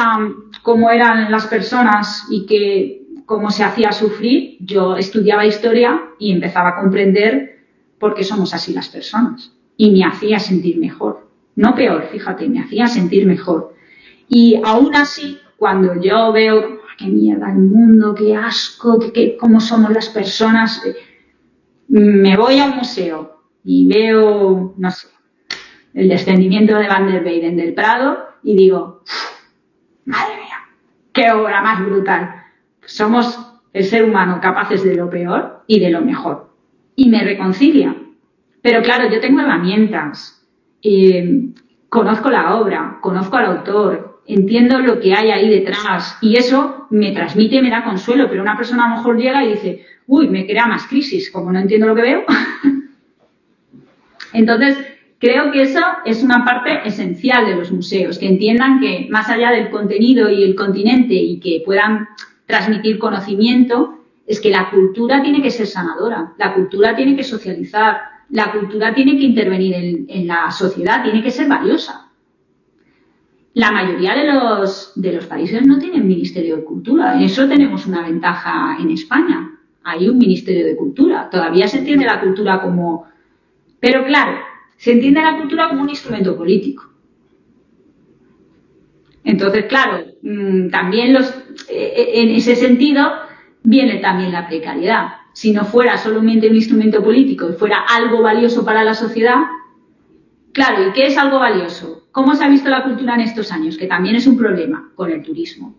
cómo eran las personas y cómo se hacía sufrir, yo estudiaba historia y empezaba a comprender por qué somos así las personas. Y me hacía sentir mejor. No peor, fíjate, me hacía sentir mejor. Y aún así, cuando yo veo qué mierda el mundo, qué asco, cómo somos las personas, me voy a un museo y veo, no sé, el descendimiento de Van der Weyden del Prado y digo, madre mía, qué obra más brutal. Somos el ser humano capaces de lo peor y de lo mejor. Y me reconcilia. Pero claro, yo tengo herramientas, conozco la obra, conozco al autor, entiendo lo que hay ahí detrás y eso me transmite y me da consuelo, pero una persona a lo mejor llega y dice, uy, me crea más crisis, como no entiendo lo que veo. Entonces, creo que eso es una parte esencial de los museos, que entiendan que más allá del contenido y el continente y que puedan transmitir conocimiento, es que la cultura tiene que ser sanadora, la cultura tiene que socializar, la cultura tiene que intervenir en la sociedad, tiene que ser valiosa. La mayoría de los países no tienen Ministerio de Cultura, en eso tenemos una ventaja en España. Hay un Ministerio de Cultura, todavía se entiende la cultura como... Pero claro, se entiende la cultura como un instrumento político. Entonces, claro, también en ese sentido viene también la precariedad. Si no fuera solamente un instrumento político y fuera algo valioso para la sociedad, claro, ¿y qué es algo valioso? ¿Cómo se ha visto la cultura en estos años? Que también es un problema con el turismo.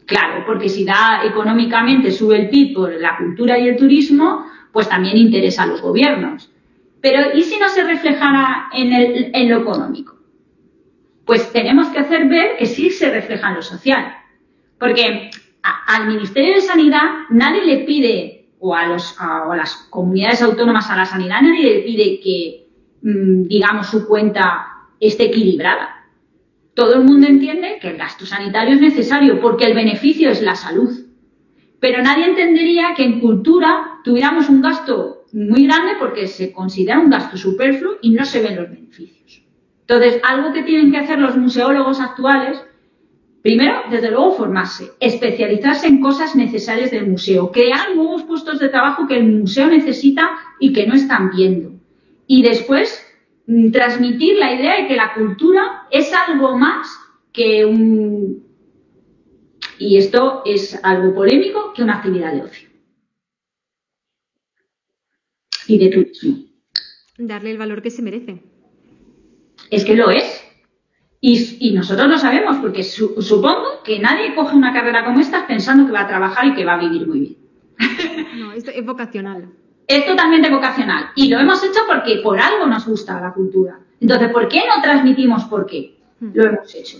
Claro, porque si económicamente sube el PIB por la cultura y el turismo, pues también interesa a los gobiernos. Pero ¿y si no se reflejara en lo económico? Pues tenemos que hacer ver que sí se refleja en lo social. Porque al Ministerio de Sanidad nadie le pide, o a las comunidades autónomas, a la sanidad, nadie le pide que, digamos, su cuenta esté equilibrada. Todo el mundo entiende que el gasto sanitario es necesario porque el beneficio es la salud. Pero nadie entendería que en cultura tuviéramos un gasto muy grande porque se considera un gasto superfluo y no se ven los beneficios. Entonces, algo que tienen que hacer los museólogos actuales, primero, desde luego, formarse, especializarse en cosas necesarias del museo, crear nuevos puestos de trabajo que el museo necesita y que no están viendo. Y después, transmitir la idea de que la cultura es algo más que y esto es algo polémico, que una actividad de ocio y de turismo. Darle el valor que se merece. Es que lo es. Y nosotros lo sabemos, porque supongo que nadie coge una carrera como esta pensando que va a trabajar y que va a vivir muy bien. No, esto es vocacional. Es totalmente vocacional. Y lo hemos hecho porque por algo nos gusta la cultura. Entonces, ¿por qué no transmitimos por qué lo hemos hecho?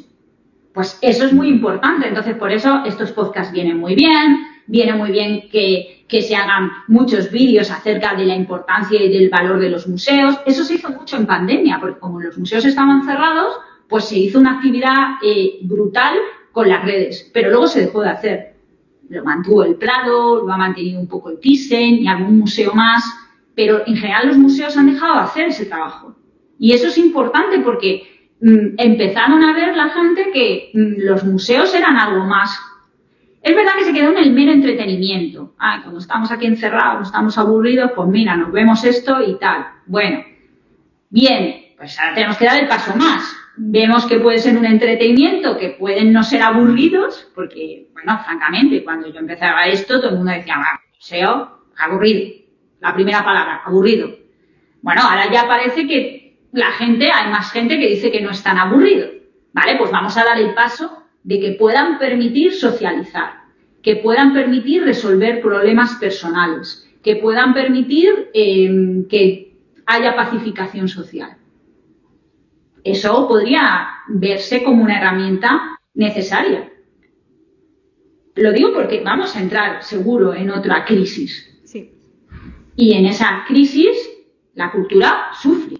Pues eso es muy importante. Entonces, por eso estos podcasts vienen muy bien. Viene muy bien que se hagan muchos vídeos acerca de la importancia y del valor de los museos. Eso se hizo mucho en pandemia, porque como los museos estaban cerrados, pues se hizo una actividad brutal con las redes, pero luego se dejó de hacer. Lo mantuvo el Prado, lo ha mantenido un poco el Thyssen y algún museo más, pero en general los museos han dejado de hacer ese trabajo. Y eso es importante porque empezaron a ver la gente que los museos eran algo más. Es verdad que se quedó en el mero entretenimiento. Cuando estamos aquí encerrados, estamos aburridos, pues mira, nos vemos esto y tal. Bueno, bien, pues ahora tenemos que dar el paso más. Vemos que puede ser un entretenimiento, que pueden no ser aburridos, porque, bueno, francamente, cuando yo empezaba esto, todo el mundo decía, museo, aburrido. La primera palabra, aburrido. Bueno, ahora ya parece que hay más gente que dice que no es tan aburrido. Vale, pues vamos a dar el paso de que puedan permitir socializar, que puedan permitir resolver problemas personales, que puedan permitir que haya pacificación social. Eso podría verse como una herramienta necesaria. Lo digo porque vamos a entrar seguro en otra crisis. Sí. Y en esa crisis la cultura sufre,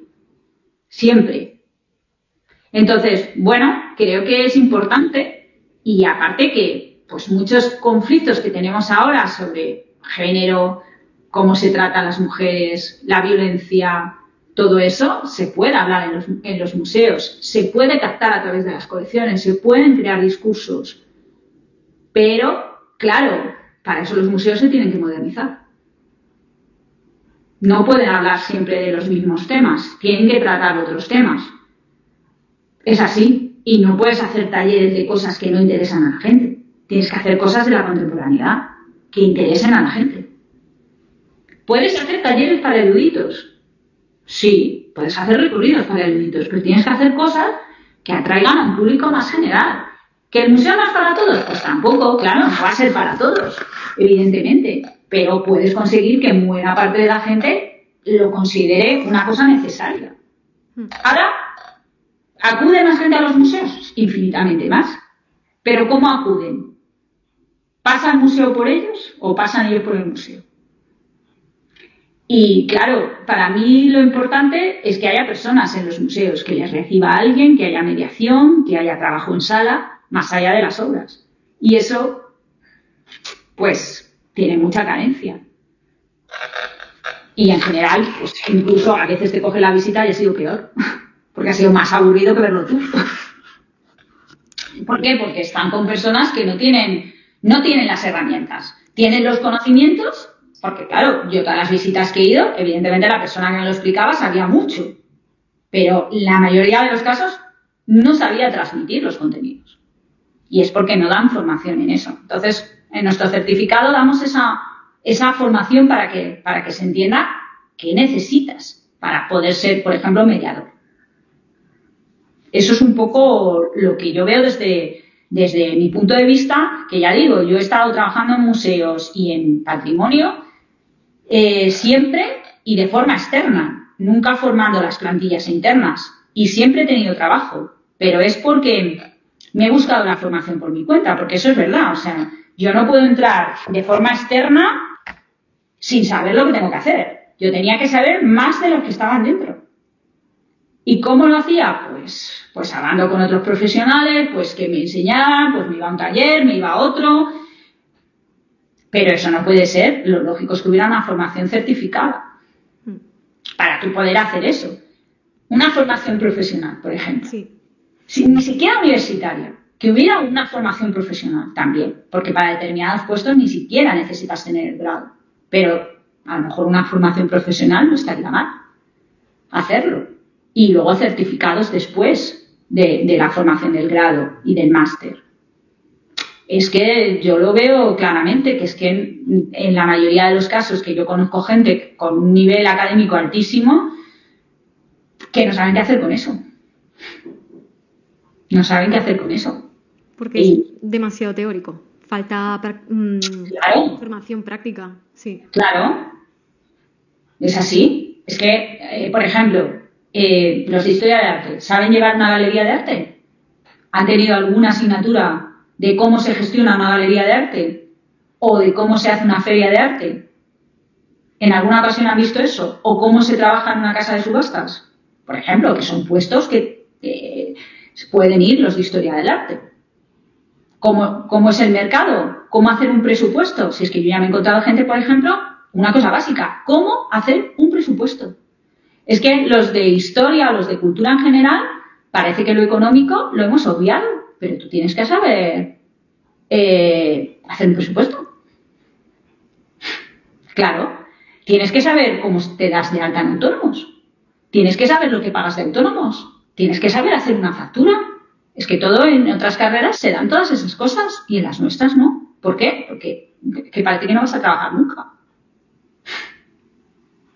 siempre. Entonces, bueno, creo que es importante y aparte que pues muchos conflictos que tenemos ahora sobre género, cómo se trata a las mujeres, la violencia, Todo eso se puede hablar en los museos, se puede captar a través de las colecciones, se pueden crear discursos. Pero, claro, para eso los museos se tienen que modernizar. No pueden hablar siempre de los mismos temas, tienen que tratar otros temas. Es así, y no puedes hacer talleres de cosas que no interesan a la gente. Tienes que hacer cosas de la contemporaneidad que interesen a la gente. ¿Puedes hacer talleres para eruditos? Sí, puedes hacer recorridos para eruditos, pero tienes que hacer cosas que atraigan a un público más general. ¿Que el museo no es para todos? Pues tampoco, claro, no va a ser para todos, evidentemente, pero puedes conseguir que buena parte de la gente lo considere una cosa necesaria. Ahora, ¿acude más gente a los museos? Infinitamente más. ¿Pero cómo acuden? ¿Pasa el museo por ellos o pasan ellos por el museo? Y claro, para mí lo importante es que haya personas en los museos, que les reciba a alguien, que haya mediación, que haya trabajo en sala, más allá de las obras. Y eso, pues, tiene mucha carencia. Y en general, pues incluso a veces te coge la visita y ha sido peor, porque ha sido más aburrido que verlo tú. ¿Por qué? Porque están con personas que no tienen las herramientas. Tienen los conocimientos, porque claro, yo todas las visitas que he ido, evidentemente la persona que me lo explicaba sabía mucho, pero la mayoría de los casos no sabía transmitir los contenidos. Y es porque no dan formación en eso. Entonces, en nuestro certificado damos esa formación para que se entienda qué necesitas para poder ser, por ejemplo, mediador. Eso es un poco lo que yo veo desde mi punto de vista, que ya digo, yo he estado trabajando en museos y en patrimonio siempre y de forma externa, nunca formando las plantillas internas, y siempre he tenido trabajo, pero es porque me he buscado la formación por mi cuenta, porque eso es verdad, o sea, yo no puedo entrar de forma externa sin saber lo que tengo que hacer. Yo tenía que saber más de los que estaban dentro. ¿Y cómo lo hacía? Pues hablando con otros profesionales, pues que me enseñaban, pues me iba a un taller, me iba a otro. Pero eso no puede ser. Lo lógico es que hubiera una formación certificada para tú poder hacer eso. Una formación profesional, por ejemplo. Sí. Ni siquiera universitaria. Que hubiera una formación profesional también. Porque para determinados puestos ni siquiera necesitas tener el grado. Pero a lo mejor una formación profesional no estaría mal hacerlo. Y luego certificados después de la formación del grado y del máster. Es que yo lo veo claramente, que es que en la mayoría de los casos que yo conozco gente con un nivel académico altísimo, que no saben qué hacer con eso. No saben qué hacer con eso. Porque es demasiado teórico. Falta claro, formación práctica. Sí. Claro. Es así. Es que, por ejemplo, los de historia de arte, ¿saben llevar una galería de arte? ¿Han tenido alguna asignatura de cómo se gestiona una galería de arte? ¿O de cómo se hace una feria de arte? ¿En alguna ocasión han visto eso? ¿O cómo se trabaja en una casa de subastas? Por ejemplo, que son puestos que pueden ir los de historia del arte. ¿Cómo es el mercado? ¿Cómo hacer un presupuesto? Si es que yo ya me he encontrado gente, por ejemplo, una cosa básica, ¿cómo hacer un presupuesto? Es que los de historia o los de cultura en general, parece que lo económico lo hemos obviado, pero tú tienes que saber hacer un presupuesto. Claro, tienes que saber cómo te das de alta en autónomos, tienes que saber lo que pagas de autónomos, tienes que saber hacer una factura. Es que todo en otras carreras se dan todas esas cosas y en las nuestras no. ¿Por qué? Porque que parece que no vas a trabajar nunca.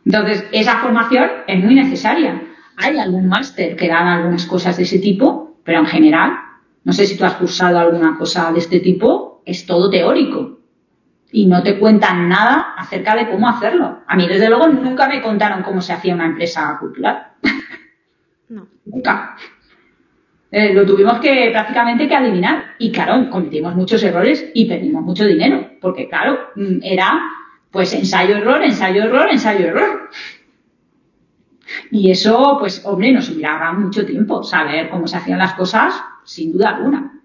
Entonces, esa formación es muy necesaria. Hay algún máster que dan algunas cosas de ese tipo, pero en general, no sé si tú has cursado alguna cosa de este tipo, es todo teórico. Y no te cuentan nada acerca de cómo hacerlo. A mí, desde luego, nunca me contaron cómo se hacía una empresa cultural. No. Nunca. Lo tuvimos prácticamente que adivinar. Y claro, cometimos muchos errores y perdimos mucho dinero. Porque claro, era pues ensayo-error, ensayo-error, ensayo-error. Y eso, pues hombre, nos hubiera ahorrado mucho tiempo saber cómo se hacían las cosas, sin duda alguna.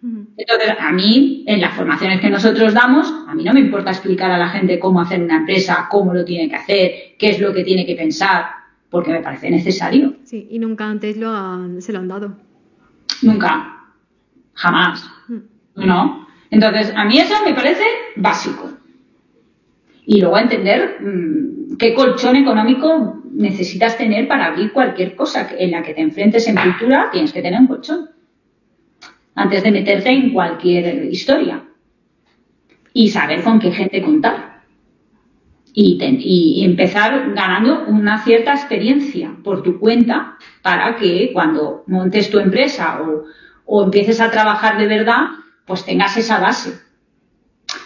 Entonces, a mí, en las formaciones que nosotros damos, a mí no me importa explicar a la gente cómo hacer una empresa, cómo lo tiene que hacer, qué es lo que tiene que pensar, porque me parece necesario. Sí, y nunca antes se lo han dado. Nunca, jamás, ¿no? Entonces, a mí eso me parece básico. Y luego entender qué colchón económico necesitas tener para abrir cualquier cosa en la que te enfrentes en cultura, tienes que tener un colchón antes de meterte en cualquier historia y saber con qué gente contar y empezar ganando una cierta experiencia por tu cuenta para que cuando montes tu empresa o empieces a trabajar de verdad, pues tengas esa base.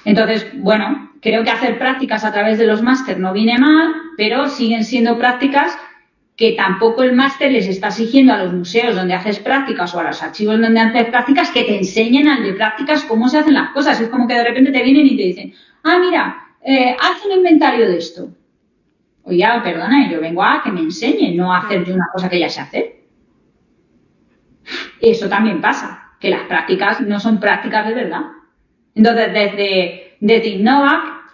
Entonces, bueno, creo que hacer prácticas a través de los máster no viene mal, pero siguen siendo prácticas que tampoco el máster les está exigiendo a los museos donde haces prácticas o a los archivos donde haces prácticas que te enseñen al de prácticas cómo se hacen las cosas. Es como que de repente te vienen y te dicen, mira, haz un inventario de esto. Oye, perdona, yo vengo a que me enseñen, no a hacer yo una cosa que ya sé hacer. Eso también pasa, que las prácticas no son prácticas de verdad. Entonces, desde Innovac,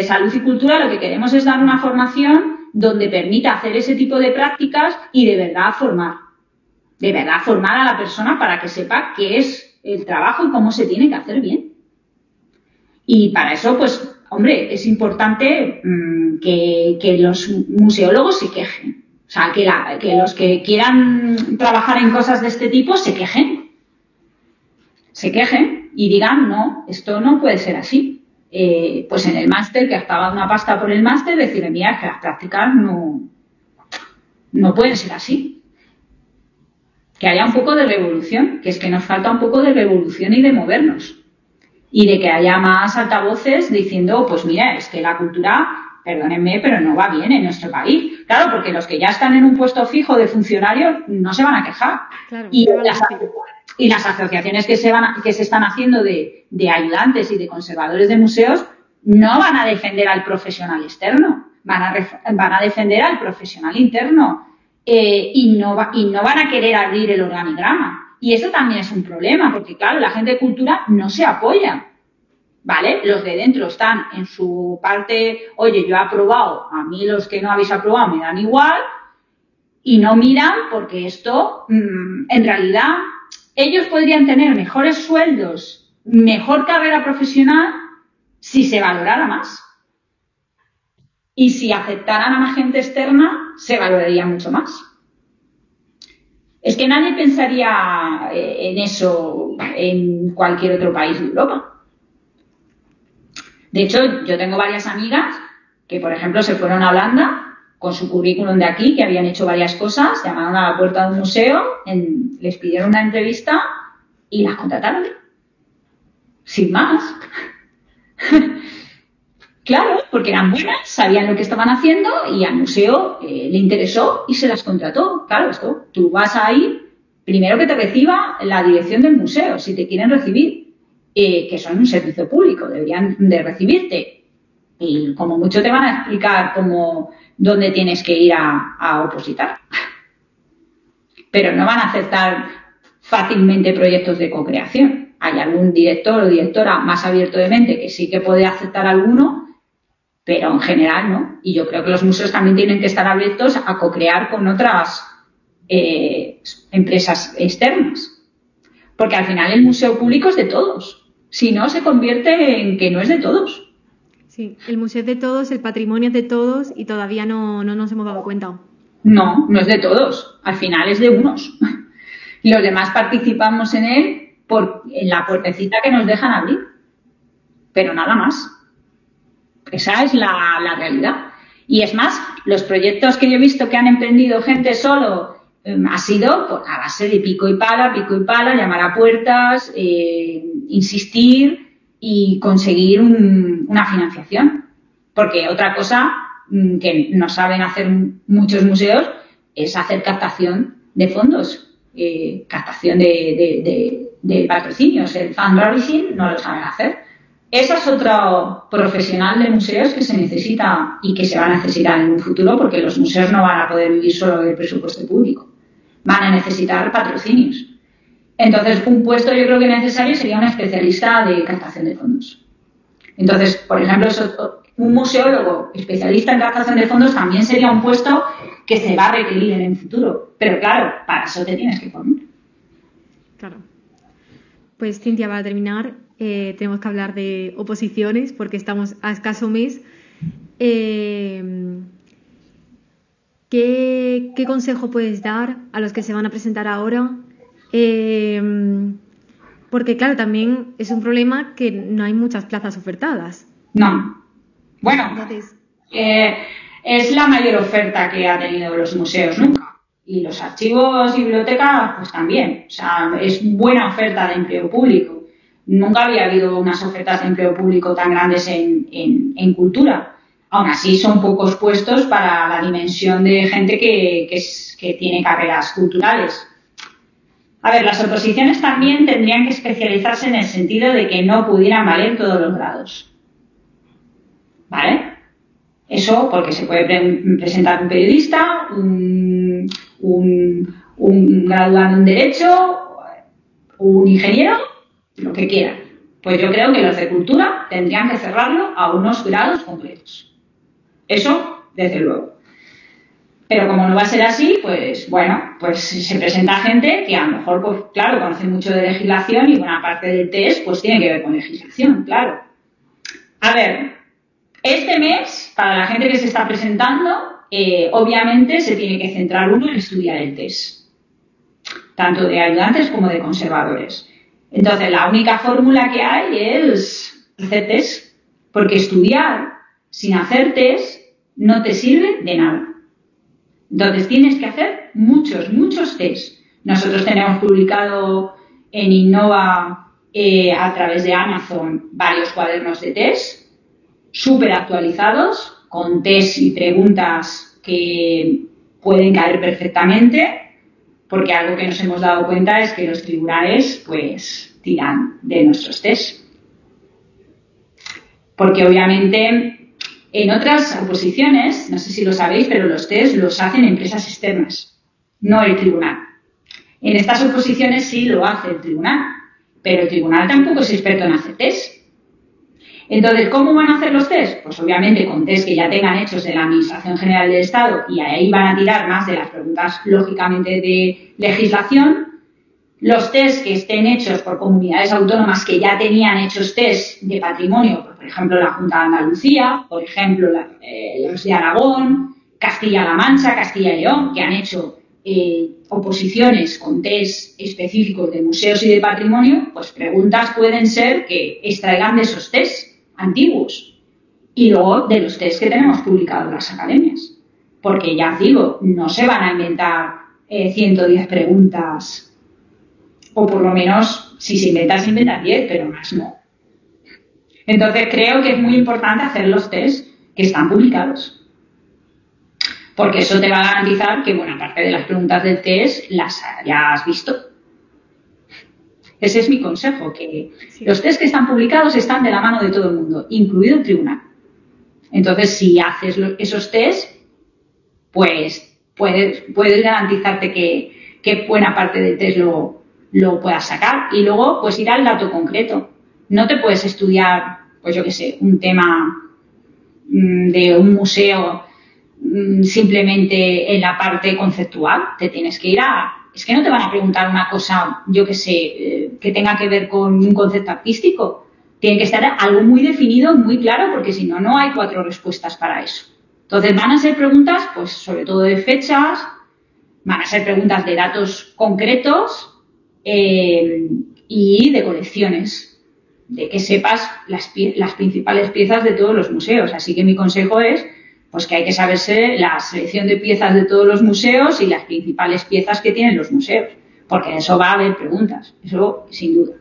Salud y Cultura, lo que queremos es dar una formación donde permita hacer ese tipo de prácticas y de verdad formar a la persona para que sepa qué es el trabajo y cómo se tiene que hacer bien. Y para eso, pues, hombre, es importante que los museólogos se quejen. O sea, que los que quieran trabajar en cosas de este tipo se quejen y digan, no, esto no puede ser así. Pues en el máster, que has pagado una pasta por el máster, decirle, mira, es que las prácticas no pueden ser así. Que haya un poco de revolución, que es que nos falta un poco de revolución y de movernos. Y de que haya más altavoces diciendo, pues mira, es que la cultura, perdónenme, pero no va bien en nuestro país. Claro, porque los que ya están en un puesto fijo de funcionarios no se van a quejar. Claro, y las asociaciones que se están haciendo de ayudantes y de conservadores de museos no van a defender al profesional externo, van a defender al profesional interno y no van a querer abrir el organigrama. Y eso también es un problema, porque claro, la gente de cultura no se apoya, ¿vale? Los de dentro están en su parte, oye, yo he aprobado, a mí los que no habéis aprobado me dan igual, y no miran porque esto, en realidad, ellos podrían tener mejores sueldos, mejor carrera profesional, si se valorara más. Y si aceptaran a más gente externa, se valoraría mucho más. Es que nadie pensaría en eso en cualquier otro país de Europa. De hecho, yo tengo varias amigas que, por ejemplo, se fueron a Holanda con su currículum de aquí, que habían hecho varias cosas, llamaron a la puerta de un museo, les pidieron una entrevista y las contrataron. Sin más. Claro, porque eran buenas, sabían lo que estaban haciendo y al museo le interesó y se las contrató. Claro, esto, tú vas a ir, primero que te reciba la dirección del museo, si te quieren recibir, que son un servicio público, deberían de recibirte. Y como mucho te van a explicar dónde tienes que ir a opositar. Pero no van a aceptar fácilmente proyectos de co-creación. Hay algún director o directora más abierto de mente que sí que puede aceptar alguno, pero en general no. Y yo creo que los museos también tienen que estar abiertos a co-crear con otras empresas externas. Porque al final el museo público es de todos. Si no, se convierte en que no es de todos. Sí, el museo es de todos, el patrimonio es de todos y todavía no nos hemos dado cuenta. No es de todos. Al final es de unos. Y los demás participamos en él en la puertecita que nos dejan abrir. Pero nada más. Esa es la realidad. Y es más, los proyectos que yo he visto que han emprendido gente solo ha sido a base de pico y pala, llamar a puertas, insistir y conseguir una financiación. Porque otra cosa que no saben hacer muchos museos es hacer captación de fondos, captación de patrocinios. El fundraising no lo saben hacer. Ese es otro profesional de museos que se necesita y que se va a necesitar en un futuro, porque los museos no van a poder vivir solo del presupuesto público. Van a necesitar patrocinios. Entonces, un puesto yo creo que necesario sería un especialista de captación de fondos. Entonces, por ejemplo, un museólogo especialista en captación de fondos también sería un puesto que se va a requerir en el futuro. Pero claro, para eso te tienes que formar. Claro. Pues Cintia, para terminar, tenemos que hablar de oposiciones porque estamos a escaso mes. ¿Qué consejo puedes dar a los que se van a presentar ahora? Porque claro, también es un problema que no hay muchas plazas ofertadas. No. Bueno, Entonces, es la mayor oferta que ha tenido los museos nunca. Y los archivos y bibliotecas, pues también. O sea, es buena oferta de empleo público. Nunca había habido unas ofertas de empleo público tan grandes en cultura. Aún así, son pocos puestos para la dimensión de gente que tiene carreras culturales. A ver, las oposiciones también tendrían que especializarse en el sentido de que no pudieran valer todos los grados. ¿Vale? Eso porque se puede presentar un periodista, un graduado en Derecho, un ingeniero, lo que quiera. Pues yo creo que los de cultura tendrían que cerrarlo a unos grados concretos. Eso, desde luego. Pero como no va a ser así, pues bueno, pues se presenta gente que a lo mejor, pues claro, conoce mucho de legislación y buena parte del test pues tiene que ver con legislación, claro. A ver, este mes, para la gente que se está presentando, obviamente se tiene que centrar uno en estudiar el test, tanto de ayudantes como de conservadores. Entonces, la única fórmula que hay es hacer test, porque estudiar sin hacer test no te sirve de nada. Entonces, tienes que hacer muchos test. Nosotros tenemos publicado en Innova, a través de Amazon, varios cuadernos de test, súper actualizados, con test y preguntas que pueden caer perfectamente, porque algo que nos hemos dado cuenta es que los tribunales pues tiran de nuestros test. Porque obviamente en otras oposiciones, no sé si lo sabéis, pero los test los hacen empresas externas, no el tribunal. En estas oposiciones sí lo hace el tribunal, pero el tribunal tampoco es experto en hacer test. Entonces, ¿cómo van a hacer los test? Pues obviamente con test que ya tengan hechos de la Administración General del Estado, y ahí van a tirar más de las preguntas, lógicamente, de legislación. Los test que estén hechos por comunidades autónomas que ya tenían hechos test de patrimonio, por ejemplo, la Junta de Andalucía, por ejemplo, los de Aragón, Castilla-La Mancha, Castilla y León, que han hecho oposiciones con test específicos de museos y de patrimonio, pues preguntas pueden ser que extraigan de esos test antiguos y luego de los test que tenemos publicados en las academias. Porque ya os digo, no se van a inventar 110 preguntas, o por lo menos, si se inventan 10, pero más no. Entonces creo que es muy importante hacer los test que están publicados. Porque eso te va a garantizar que buena parte de las preguntas del test las hayas visto. Ese es mi consejo, que los test que están publicados están de la mano de todo el mundo, incluido el tribunal. Entonces, si haces esos test, pues puedes garantizarte que buena parte del test lo puedas sacar. Y luego, pues ir al dato concreto. No te puedes estudiar, pues yo qué sé, un tema de un museo simplemente en la parte conceptual. Te tienes que ir es que no te van a preguntar una cosa, yo qué sé, que tenga que ver con un concepto artístico. Tiene que estar algo muy definido, muy claro, porque si no, no hay 4 respuestas para eso. Entonces van a ser preguntas, pues sobre todo de fechas, van a ser preguntas de datos concretos y de colecciones, de que sepas las principales piezas de todos los museos. Así que mi consejo es pues que hay que saberse la selección de piezas de todos los museos y las principales piezas que tienen los museos, porque de eso va a haber preguntas, eso sin duda.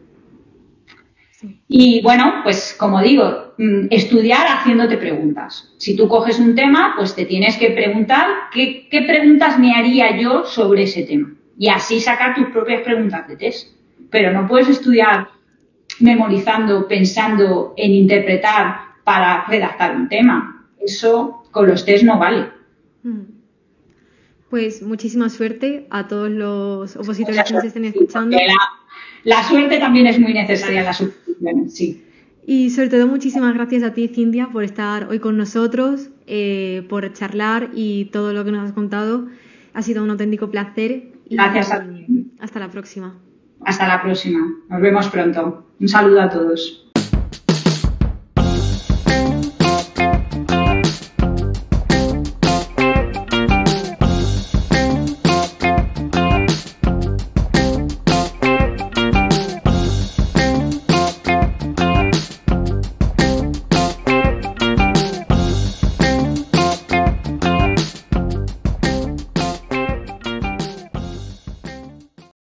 Sí. Y bueno, pues como digo, estudiar haciéndote preguntas. Si tú coges un tema, pues te tienes que preguntar qué preguntas me haría yo sobre ese tema y así sacar tus propias preguntas de test. Pero no puedes estudiar memorizando, pensando en interpretar para redactar un tema. Eso con los test no vale. Pues muchísima suerte a todos los opositores que nos estén escuchando. La suerte también es muy necesaria en las oposiciones, sí. Y sobre todo muchísimas gracias a ti, Cintia, por estar hoy con nosotros, por charlar y todo lo que nos has contado. Ha sido un auténtico placer. Gracias a ti. Hasta la próxima. Hasta la próxima. Nos vemos pronto. Un saludo a todos.